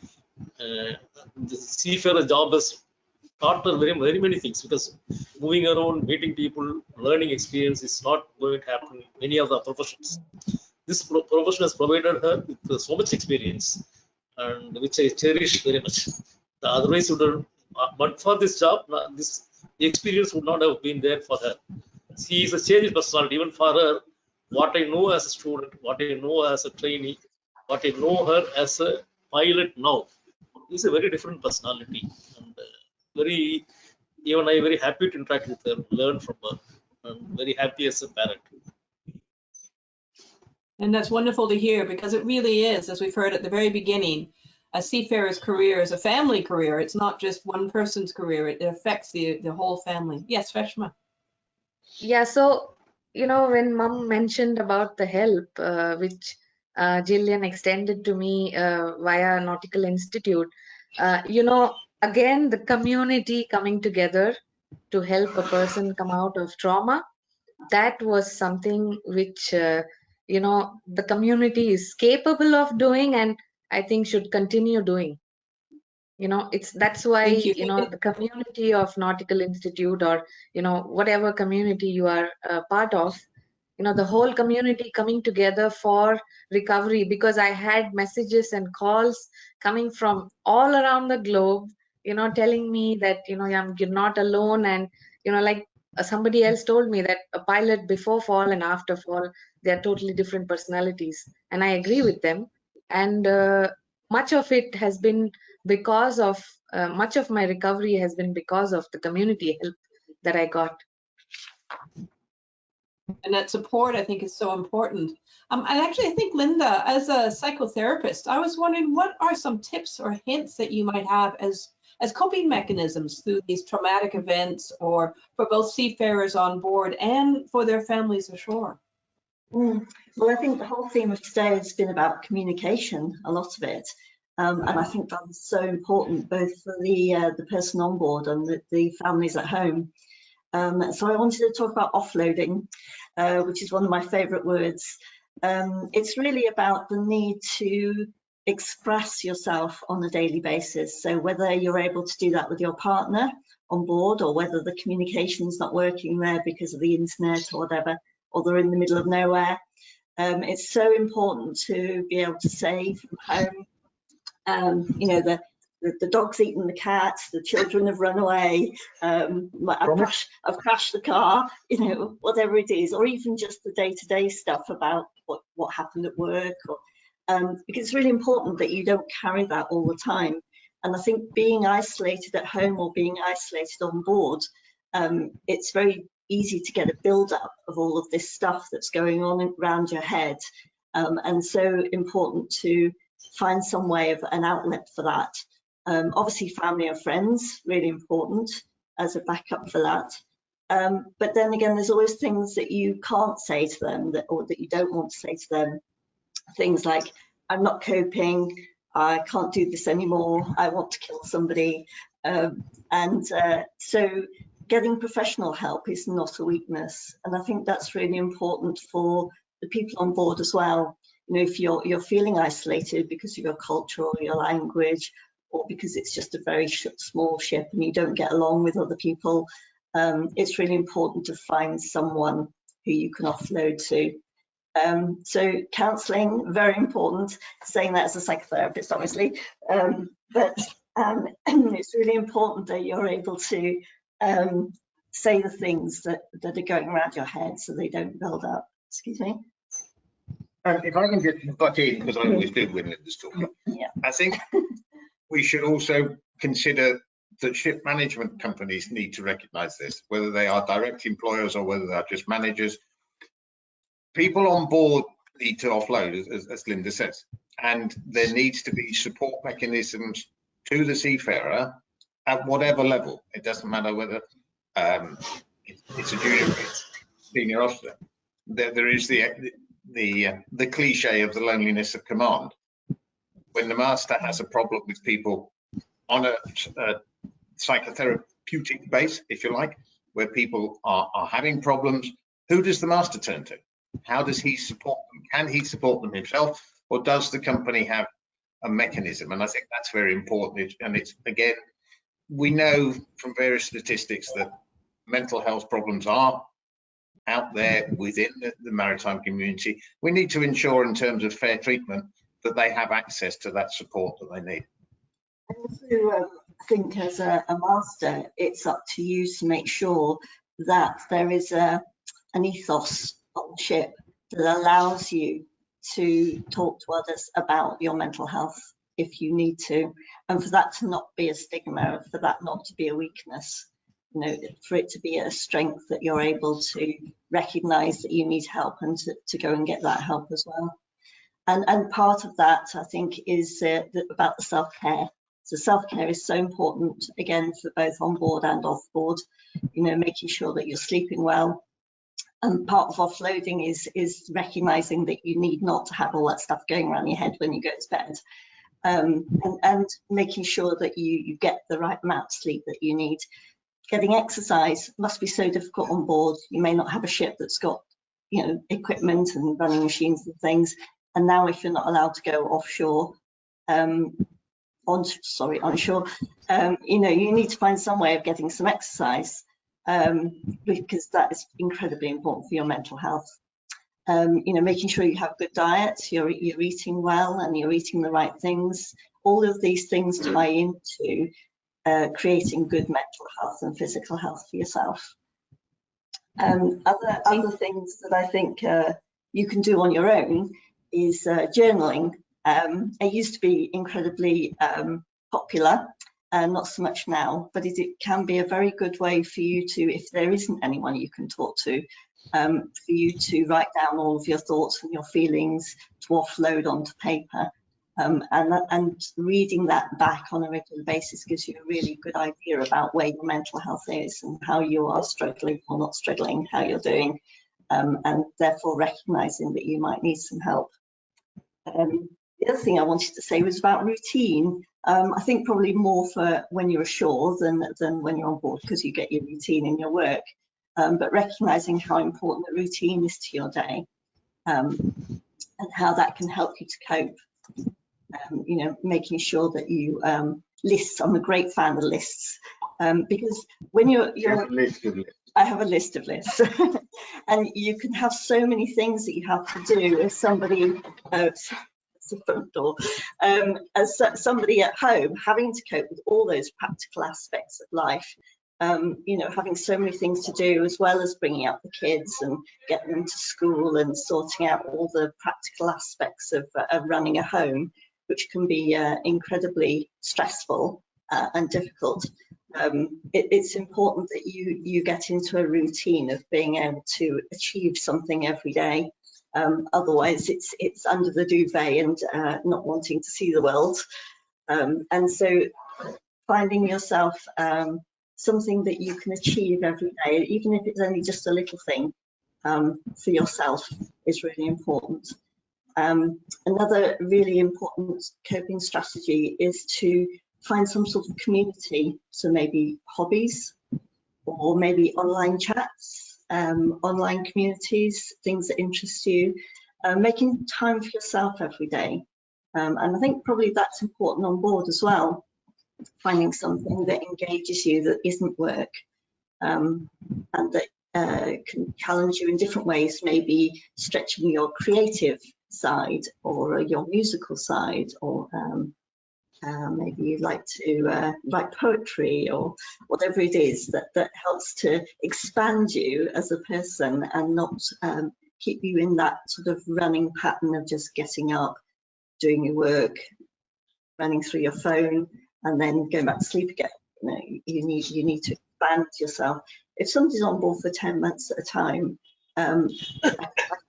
The seafarer job has taught her very many things, because moving around, meeting people, learning experience is not going to happen in many other professions. This profession has provided her with so much experience, and which I cherish very much. Otherwise, but for this job, this experience would not have been there for her. She is a changed personality. Even for her, what I know as a student, what I know as a trainee, what I know her as a pilot now, is a very different personality. And even I very happy to interact with her, learn from her, and very happy as a parent. And that's wonderful to hear, because it really is, as we've heard at the very beginning, a seafarer's career is a family career. It's not just one person's career. It affects the whole family. Yes, Reshma. Yeah, so, when Mom mentioned about the help which Jillian extended to me via Nautical Institute, again, the community coming together to help a person come out of trauma, that was something which the community is capable of doing, and I think should continue doing. That's why Thank you. the community of Nautical Institute, or whatever community you are part of, the whole community coming together for recovery, because I had messages and calls coming from all around the globe, telling me that you're not alone, and like somebody else told me that a pilot before fall and after fall, they are totally different personalities, and I agree with them. And much of it has been because of much of my recovery has been because of the community help that I got. And that support, I think, is so important. And actually, I think, Linda, as a psychotherapist, I was wondering, what are some tips or hints that you might have as coping mechanisms through these traumatic events, or for both seafarers on board and for their families ashore? Well, I think the whole theme of today has been about communication, a lot of it. And I think that is so important, both for the person on board and the families at home. So I wanted to talk about offloading, which is one of my favourite words. It's really about the need to express yourself on a daily basis. So whether you're able to do that with your partner on board, or whether the communication's not working there because of the internet or whatever, or they're in the middle of nowhere. It's so important to be able to say from home, the dog's eaten the cat, the children have run away, I've crashed the car, whatever it is, or even just the day-to-day stuff about what happened at work, or, because it's really important that you don't carry that all the time. And I think being isolated at home or being isolated on board, it's very easy to get a build-up of all of this stuff that's going on around your head, and so important to find some way of an outlet for that. Obviously, family and friends, really important as a backup for that. But then again, there's always things that you can't say to them, or that you don't want to say to them. Things like, I'm not coping, I can't do this anymore, I want to kill somebody. So getting professional help is not a weakness. And I think that's really important for the people on board as well. If you're feeling isolated because of your culture or your language, or because it's just a very small ship and you don't get along with other people, it's really important to find someone who you can offload to. So counselling, very important, saying that as a psychotherapist, obviously, but it's really important that you're able to say the things that are going around your head so they don't build up. Excuse me. If I can just butt in, because I always do when Linda's talking. Yeah. I think we should also consider that ship management companies need to recognise this, whether they are direct employers or whether they're just managers. People on board need to offload, as Linda says, and there needs to be support mechanisms to the seafarer at whatever level. It doesn't matter whether it's a junior, senior officer. There is the cliche of the loneliness of command. When the master has a problem with people on a psychotherapeutic base, if you like, where people are having problems, who does the master turn to? How does he support them? Can he support them himself, or does the company have a mechanism? And I think that's very important. And it's, again, we know from various statistics that mental health problems are out there within the maritime community. We need to ensure, in terms of fair treatment, that they have access to that support that they need. I also think, as a master, it's up to you to make sure that there is an ethos on the ship that allows you to talk to others about your mental health if you need to, and for that to not be a stigma, for that not to be a weakness, for it to be a strength, that you're able to recognise that you need help and to go and get that help as well. And part of that, I think, is about the self-care. So self-care is so important, again, for both on board and off board, making sure that you're sleeping well. And part of offloading is recognising that you need not to have all that stuff going around your head when you go to bed, and making sure that you get the right amount of sleep that you need. getting exercise must be so difficult on board. You may not have a ship that's got, you know, equipment and running machines and things. And now if you're not allowed to go offshore, onshore, you know, you need to find some way of getting some exercise, because that is incredibly important for your mental health. You know, making sure you have good diet, you're eating well and you're eating the right things. All of these things tie into creating good mental health and physical health for yourself. Other things that I think you can do on your own is journaling. It used to be incredibly popular, not so much now, but it can be a very good way for you to, if there isn't anyone you can talk to, for you to write down all of your thoughts and your feelings, to offload onto paper. And reading that back on a regular basis gives you a really good idea about where your mental health is and how you are struggling or not struggling, how you're doing, and therefore recognizing that you might need some help. The other thing I wanted to say was about routine. I think probably more for when you're ashore than when you're on board, because you get your routine in your work, but recognizing how important the routine is to your day, and how that can help you to cope. You know, making sure that you lists. I'm a great fan of lists, because when you're I have a list of lists, and you can have so many things that you have to do as somebody. The front door, as somebody at home, having to cope with all those practical aspects of life. You know, having so many things to do, as well as bringing up the kids and getting them to school and sorting out all the practical aspects of running a home, which can be incredibly stressful and difficult. It's important that you get into a routine of being able to achieve something every day. Otherwise, it's under the duvet and not wanting to see the world. And so finding yourself something that you can achieve every day, even if it's only just a little thing for yourself, is really important. Another really important coping strategy is to find some sort of community. So maybe hobbies, or maybe online chats, online communities, things that interest you, making time for yourself every day. And I think probably that's important on board as well, finding something that engages you that isn't work, and that can challenge you in different ways, maybe stretching your creative side or your musical side, or maybe you'd like to write poetry, or whatever it is that helps to expand you as a person and not keep you in that sort of running pattern of just getting up, doing your work, running through your phone, and then going back to sleep again. You need to expand yourself. If somebody's on board for 10 months at a time, I can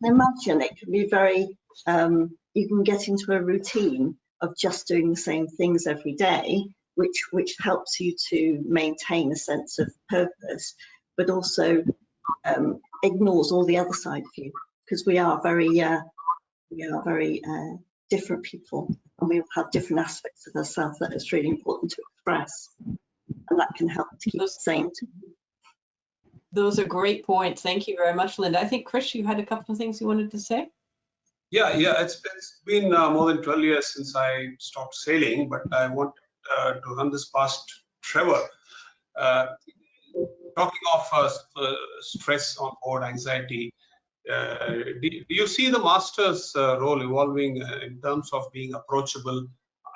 imagine it can be very, you can get into a routine of just doing the same things every day, which helps you to maintain a sense of purpose, but also ignores all the other side of you, because we are very different people, and we have different aspects of ourselves that it's really important to express, and that can help to keep us sane. Those are great points. Thank you very much, Linda. I think, Chris, you had a couple of things you wanted to say? Yeah, it's been more than 12 years since I stopped sailing, but I want to run this past Trevor. Talking of stress on board, anxiety, do you see the master's role evolving in terms of being approachable?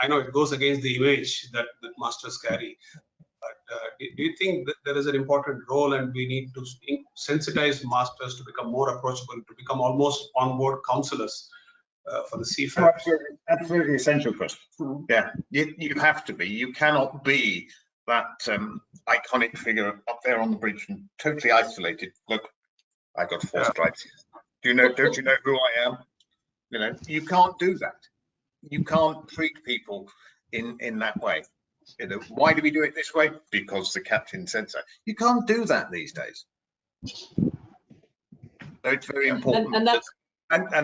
I know it goes against the image that masters carry, but do you think that there is an important role, and we need to sensitize masters to become more approachable, to become almost onboard counselors for the seafarers? Absolutely essential, Chris. Yeah, you have to be. You cannot be that iconic figure up there on the bridge and totally isolated. Look, I got 4 stripes. Don't you know who I am? You know, you can't do that. You can't treat people in that way. You know, why do we do it this way? Because the captain said so. You can't do that these days. So it's very important. And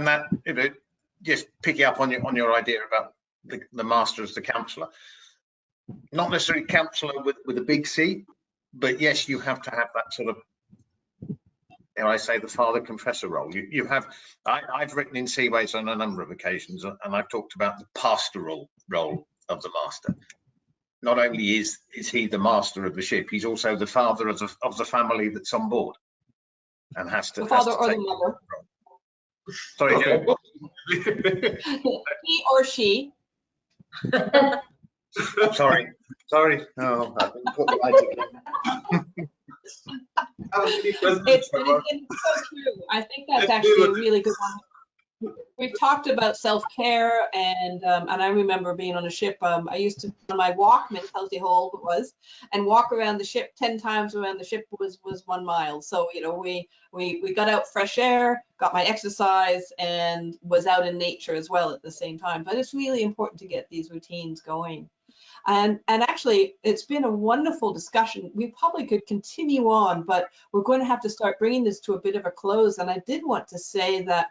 that, you know, just picking up on your idea about the master as the counsellor. Not necessarily counsellor with a big C, but yes, you have to have that sort of, I say, the father confessor role. You have, I've written in Seaways on a number of occasions, and I've talked about the pastoral role of the master. Not only is he the master of the ship, he's also the father of the family that's on board, and has to. The father has to or take the mother. Sorry, Okay. He or she. sorry. Oh, I didn't put the light again. It's so true. I think that's actually a really good one. We've talked about self-care, and I remember being on a ship. I used to, on my Walkman, healthy hole it was, and walk around the ship 10 times around the ship was 1 mile. So we got out fresh air, got my exercise, and was out in nature as well at the same time. But it's really important to get these routines going. And actually, it's been a wonderful discussion. We probably could continue on, but we're going to have to start bringing this to a bit of a close. And I did want to say that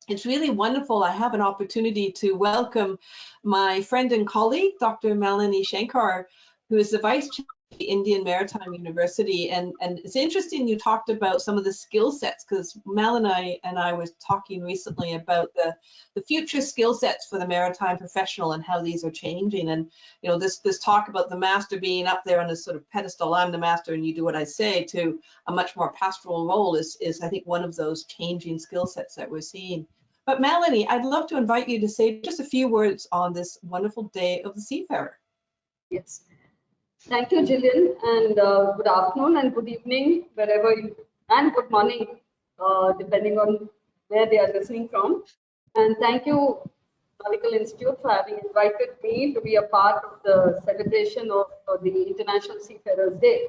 it's really wonderful. I have an opportunity to welcome my friend and colleague, Dr. Melanie Shankar, who is the Vice Chair of the Indian Maritime University. And it's interesting you talked about some of the skill sets, because Melanie and I was talking recently about the future skill sets for the maritime professional and how these are changing. And this talk about the master being up there on this sort of pedestal, I'm the master and you do what I say, to a much more pastoral role is I think one of those changing skill sets that we're seeing. But Melanie, I'd love to invite you to say just a few words on this wonderful day of the Seafarer. Yes. Thank you, Gillian, and good afternoon and good evening, wherever you, and good morning, depending on where they are listening from. And thank you, Nautical Institute, for having invited me to be a part of the celebration of the International Seafarers Day.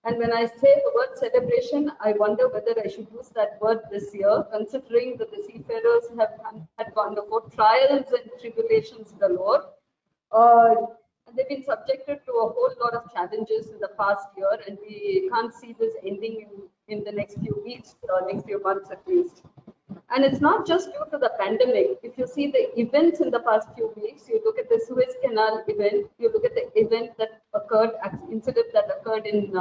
And when I say the word celebration, I wonder whether I should use that word this year, considering that the seafarers had undergone trials and tribulations galore. And they've been subjected to a whole lot of challenges in the past year, and we can't see this ending in the next few weeks, next few months at least. And it's not just due to the pandemic. If you see the events in the past few weeks, you look at the Suez Canal event, you look at the event that occurred, incident that occurred in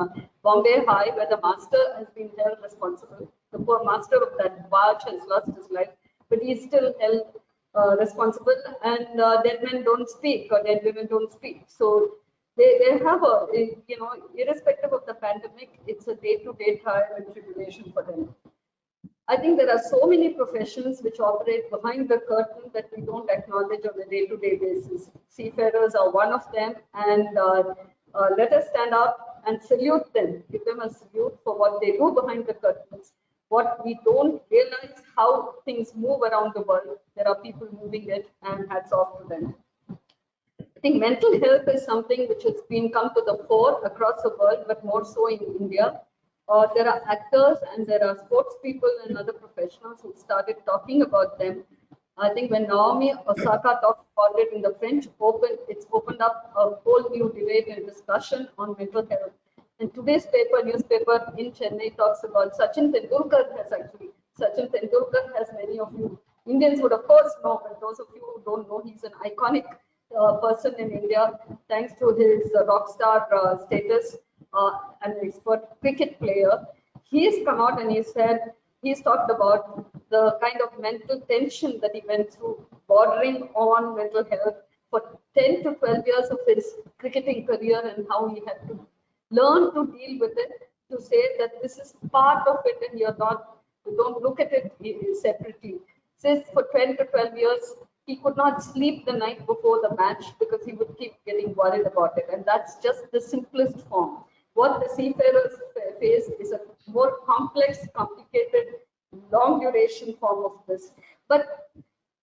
Bombay High, where the master has been held responsible. The poor master of that barge has lost his life, but he's still held responsible. And dead men don't speak, or dead women don't speak. So they have a, irrespective of the pandemic, it's a day-to-day trial and tribulation for them. I think there are so many professions which operate behind the curtain that we don't acknowledge on a day-to-day basis. Seafarers are one of them, and let us stand up and salute them, give them a salute for what they do behind the curtains. What we don't realize, how things move around the world. There are people moving it, and hats off to them. I think mental health is something which has come to the fore across the world, but more so in India. There are actors and there are sports people and other professionals who started talking about them. I think when Naomi Osaka talked about it in the French Open, it's opened up a whole new debate and discussion on mental health. And today's newspaper in Chennai talks about Sachin Tendulkar has many of you Indians would of course know, but those of you who don't know, he's an iconic person in India, thanks to his rock star status. An expert cricket player, he's come out and he's talked about the kind of mental tension that he went through, bordering on mental health for 10 to 12 years of his cricketing career, and how he had to learn to deal with it, to say that this is part of it and you don't look at it separately. Says for 10 to 12 years, he could not sleep the night before the match because he would keep getting worried about it. And that's just the simplest form. What the seafarers face is a more complex, complicated, long duration form of this. But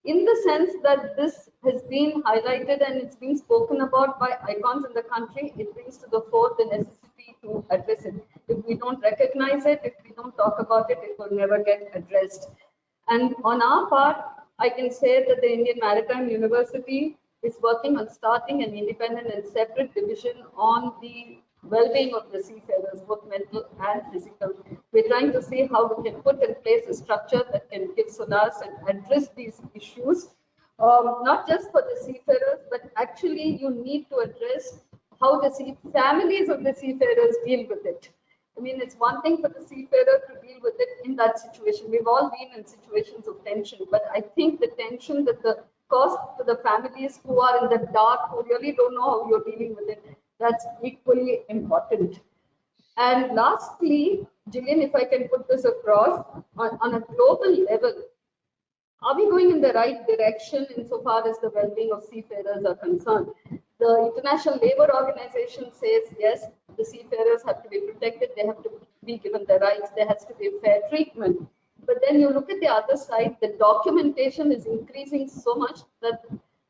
in the sense that this has been highlighted and it's been spoken about by icons in the country, it brings to the fore the necessity to address it. If we don't recognize it, if we don't talk about it, it will never get addressed. And on our part, I can say that the Indian Maritime University is working on starting an independent and separate division on the well-being of the seafarers, both mental and physical. We're trying to see how we can put in place a structure that can give solace and address these issues, not just for the seafarers, but actually you need to address how the families of the seafarers deal with it. I mean, it's one thing for the seafarer to deal with it in that situation. We've all been in situations of tension, but I think the tension that the cost to the families who are in the dark, who really don't know how you're dealing with it, that's equally important. And lastly, Gillian, if I can put this across, on a global level, are we going in the right direction insofar as the well-being of seafarers are concerned? The International Labour Organization says yes, the seafarers have to be protected, they have to be given the rights, there has to be fair treatment. But then you look at the other side, the documentation is increasing so much that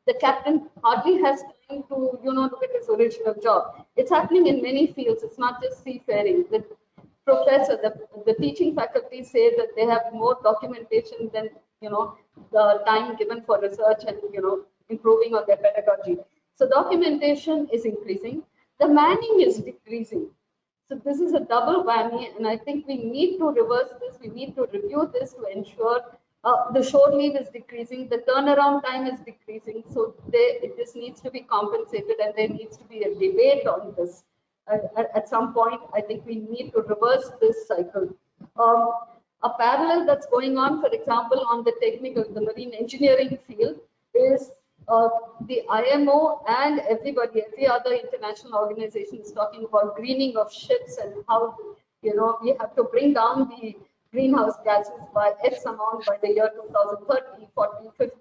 the captain hardly has time to, look at his original job. It's happening in many fields. It's not just seafaring. The professor, the teaching faculty say that they have more documentation than, the time given for research and, improving on their pedagogy. So documentation is increasing. The manning is decreasing. So this is a double whammy, and I think we need to reverse this. We need to review this to ensure the shore leave is decreasing, the turnaround time is decreasing. So this needs to be compensated, and there needs to be a debate on this. At some point, I think we need to reverse this cycle. A parallel that's going on, for example, on the the marine engineering field is the IMO and everybody, every other international organization is talking about greening of ships and how, we have to bring down the greenhouse gases by X amount by the year 2030, 40, 50.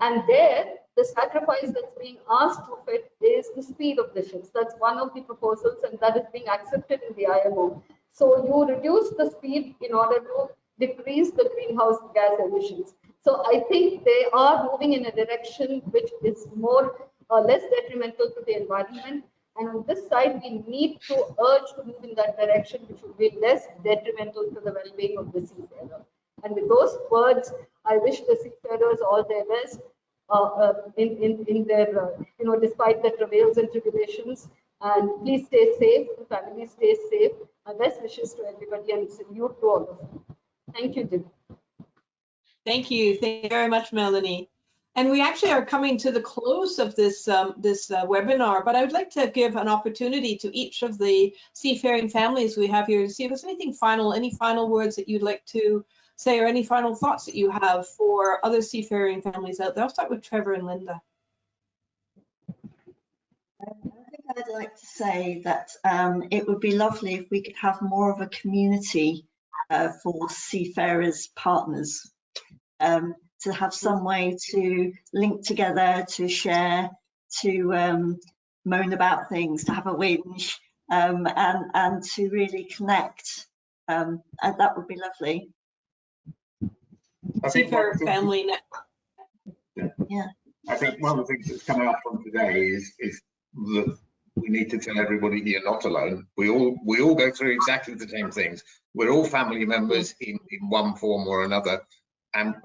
And there, the sacrifice that's being asked of it is the speed of the ships. That's one of the proposals, and that is being accepted in the IMO. So you reduce the speed in order to decrease the greenhouse gas emissions. So I think they are moving in a direction which is less detrimental to the environment. And on this side, we need to urge to move in that direction, which will be less detrimental to the well-being of the seafarer. And with those words, I wish the seafarers all their best in their, despite the travails and tribulations. And please stay safe. The family stay safe. My best wishes to everybody, and salute to all of you. Thank you, Jim. Thank you. Thank you very much, Melanie. And we actually are coming to the close of this webinar, but I would like to give an opportunity to each of the seafaring families we have here to see if there's any final words that you'd like to say, or any final thoughts that you have for other seafaring families out there. I'll start with Trevor and Linda. I think I'd like to say that it would be lovely if we could have more of a community for seafarers partners, to have some way to link together, to share, to moan about things, to have a whinge, and to really connect. And that would be lovely. Seafarer family network. Yeah. I think one of the things that's come out from today is that we need to tell everybody you're not alone. We all go through exactly the same things. We're all family members in one form or another, and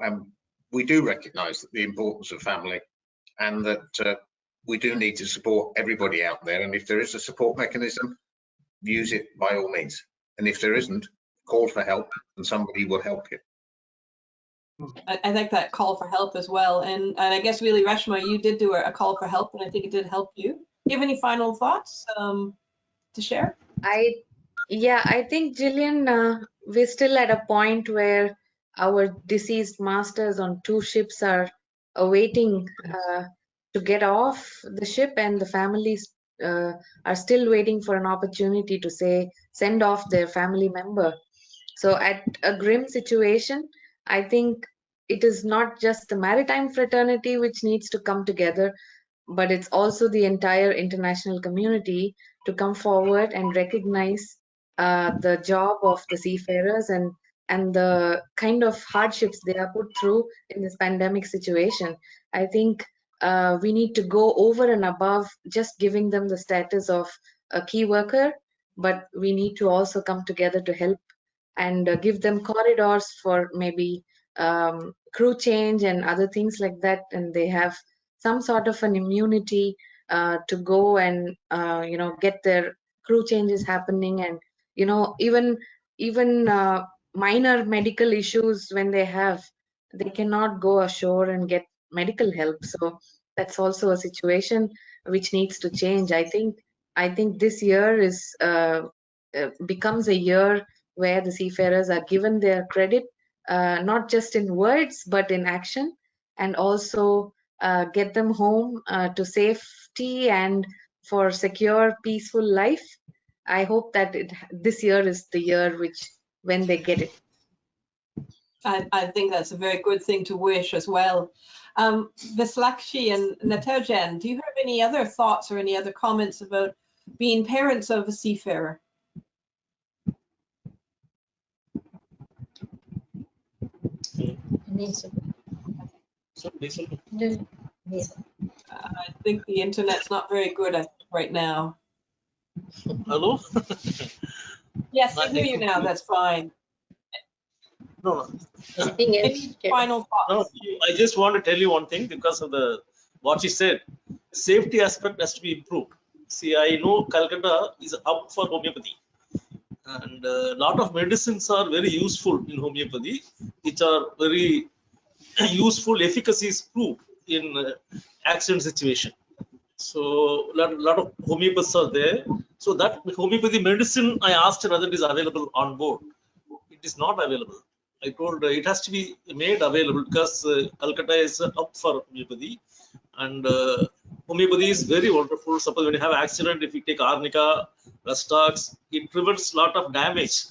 we do recognise the importance of family, and that we do need to support everybody out there. And if there is a support mechanism, use it by all means. And if there isn't, call for help, and somebody will help you. I think that call for help as well. And I guess really, Reshma, you did do a call for help, and I think it did help you. Do you have any final thoughts to share? I think, Gillian, we're still at a point where our deceased masters on 2 ships are awaiting to get off the ship, and the families are still waiting for an opportunity to send off their family member. So at a grim situation, I think it is not just the maritime fraternity which needs to come together, but it's also the entire international community to come forward and recognize the job of the seafarers and the kind of hardships they are put through in this pandemic situation. I think we need to go over and above just giving them the status of a key worker, but we need to also come together to help and give them corridors for maybe crew change and other things like that, and they have some sort of an immunity to go and get their crew changes happening, and even minor medical issues when they cannot go ashore and get medical help. So that's also a situation which needs to change. I think I think this year is becomes a year where the seafarers are given their credit, not just in words but in action, and also get them home to safety and for secure, peaceful life. I hope that this year is the year when they get it. I think that's a very good thing to wish as well. Vislakshi and Natajan, do you have any other thoughts or any other comments about being parents of a seafarer? I think the internet's not very good right now. Hello? Yes, I hear you now. That's fine. No, Anything else? Any final thoughts? no, I just want to tell you one thing because of what she said. Safety aspect has to be improved. See, I know Calcutta is a hub for homeopathy, and a lot of medicines are very useful in homeopathy, which are very useful. Efficacy is proved in accident situation. So lot of homeopaths are there. So that homeopathy medicine, I asked her whether it is available on board. It is not available. I told it has to be made available because Calcutta is up for homeopathy, and homeopathy is very wonderful. Suppose when you have accident, if you take arnica, Rustox, it prevents lot of damage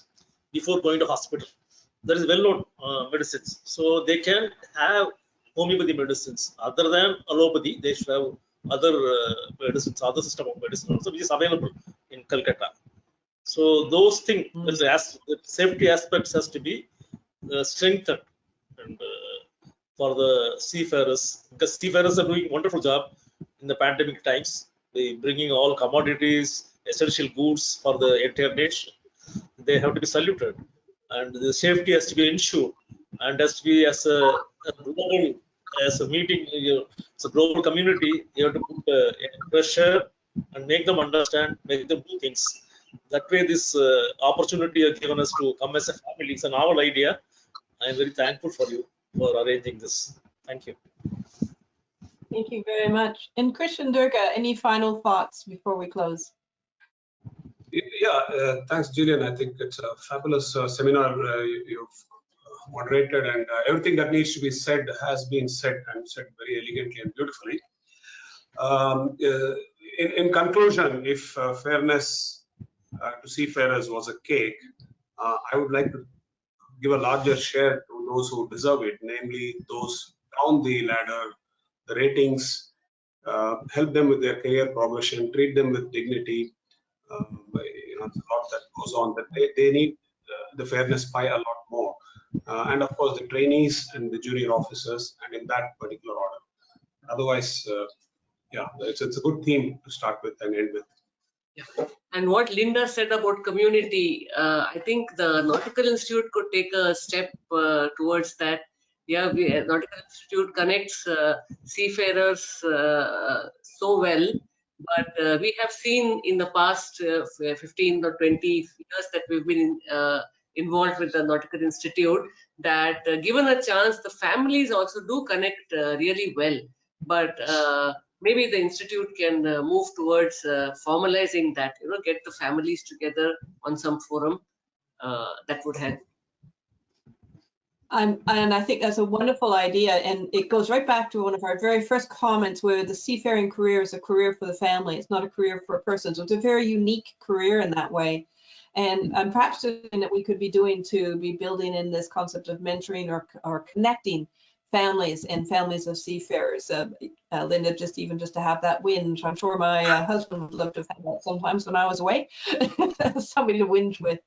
before going to hospital. That is well-known medicines. So they can have homeopathy medicines other than allopathy. They should have other medicines, other system of medicine also, which is available in Calcutta. So those things, the safety aspects has to be strengthened, and for the seafarers, because seafarers are doing a wonderful job in the pandemic times. They bringing all commodities, essential goods for the entire nation. They have to be saluted, and the safety has to be ensured, and has to be as a global, as a meeting, it's a global community. You have to put pressure and make them understand, make them do things. That way, this opportunity you have given us to come as a family, it's a novel idea. I am very thankful for you for arranging this. Thank you. Thank you very much. And Christian Durga, any final thoughts before we close? Yeah, thanks, Julian. I think it's a fabulous seminar you've moderated, and everything that needs to be said has been said, and said very elegantly and beautifully. In conclusion, if fairness to seafarers was a cake, I would like to give a larger share to those who deserve it, namely those down the ladder, the ratings, help them with their career progression, treat them with dignity. There's a lot that goes on, that they need the fairness pie a lot more. And of course, the trainees and the junior officers, and in that particular order. Otherwise, yeah, it's a good theme to start with and end with. Yeah. And what Linda said about community, I think the Nautical Institute could take a step towards that. Yeah, Nautical Institute connects seafarers so well, but we have seen in the past 15 or 20 years that we've been involved with the Nautical Institute, that given a chance, the families also do connect really well. But maybe the institute can move towards formalizing that, get the families together on some forum. That would help. And I think that's a wonderful idea, and it goes right back to one of our very first comments, where the seafaring career is a career for the family. It's not a career for a person. So it's a very unique career in that way. And perhaps something that we could be doing to be building in this concept of mentoring or connecting families and families of seafarers. Linda, just to have that whinge. I'm sure my husband would love to have had that sometimes when I was away. Somebody to whinge with.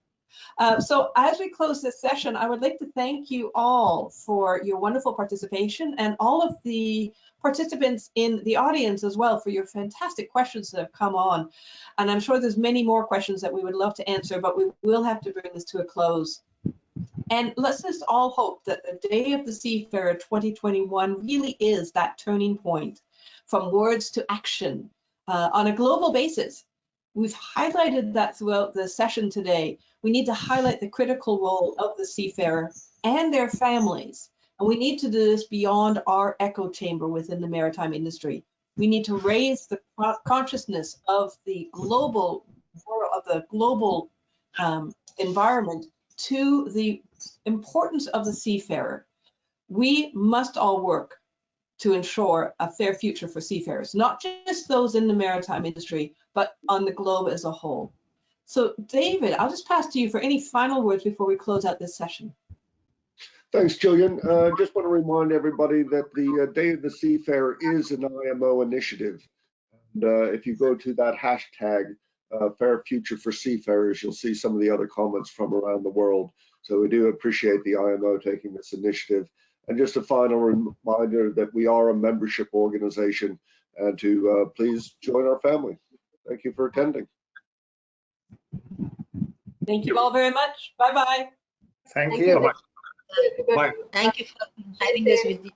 So as we close this session, I would like to thank you all for your wonderful participation, and all of the participants in the audience as well for your fantastic questions that have come on. And I'm sure there's many more questions that we would love to answer, but we will have to bring this to a close. And let's just all hope that the Day of the Seafarer 2021 really is that turning point from words to action on a global basis. We've highlighted that throughout the session today. We need to highlight the critical role of the seafarer and their families. And we need to do this beyond our echo chamber within the maritime industry. We need to raise the consciousness of the global environment to the importance of the seafarer. We must all work to ensure a fair future for seafarers, not just those in the maritime industry, but on the globe as a whole. So David, I'll just pass to you for any final words before we close out this session. Thanks, Gillian. Just want to remind everybody that the Day of the Seafarer is an IMO initiative. And, if you go to that hashtag, Fair Future for Seafarers, you'll see some of the other comments from around the world. So we do appreciate the IMO taking this initiative. And just a final reminder that we are a membership organization and to please join our family. Thank you for attending. Thank you all very much. Bye-bye. Thank Thank you. you. Bye. Thank you for having us with you.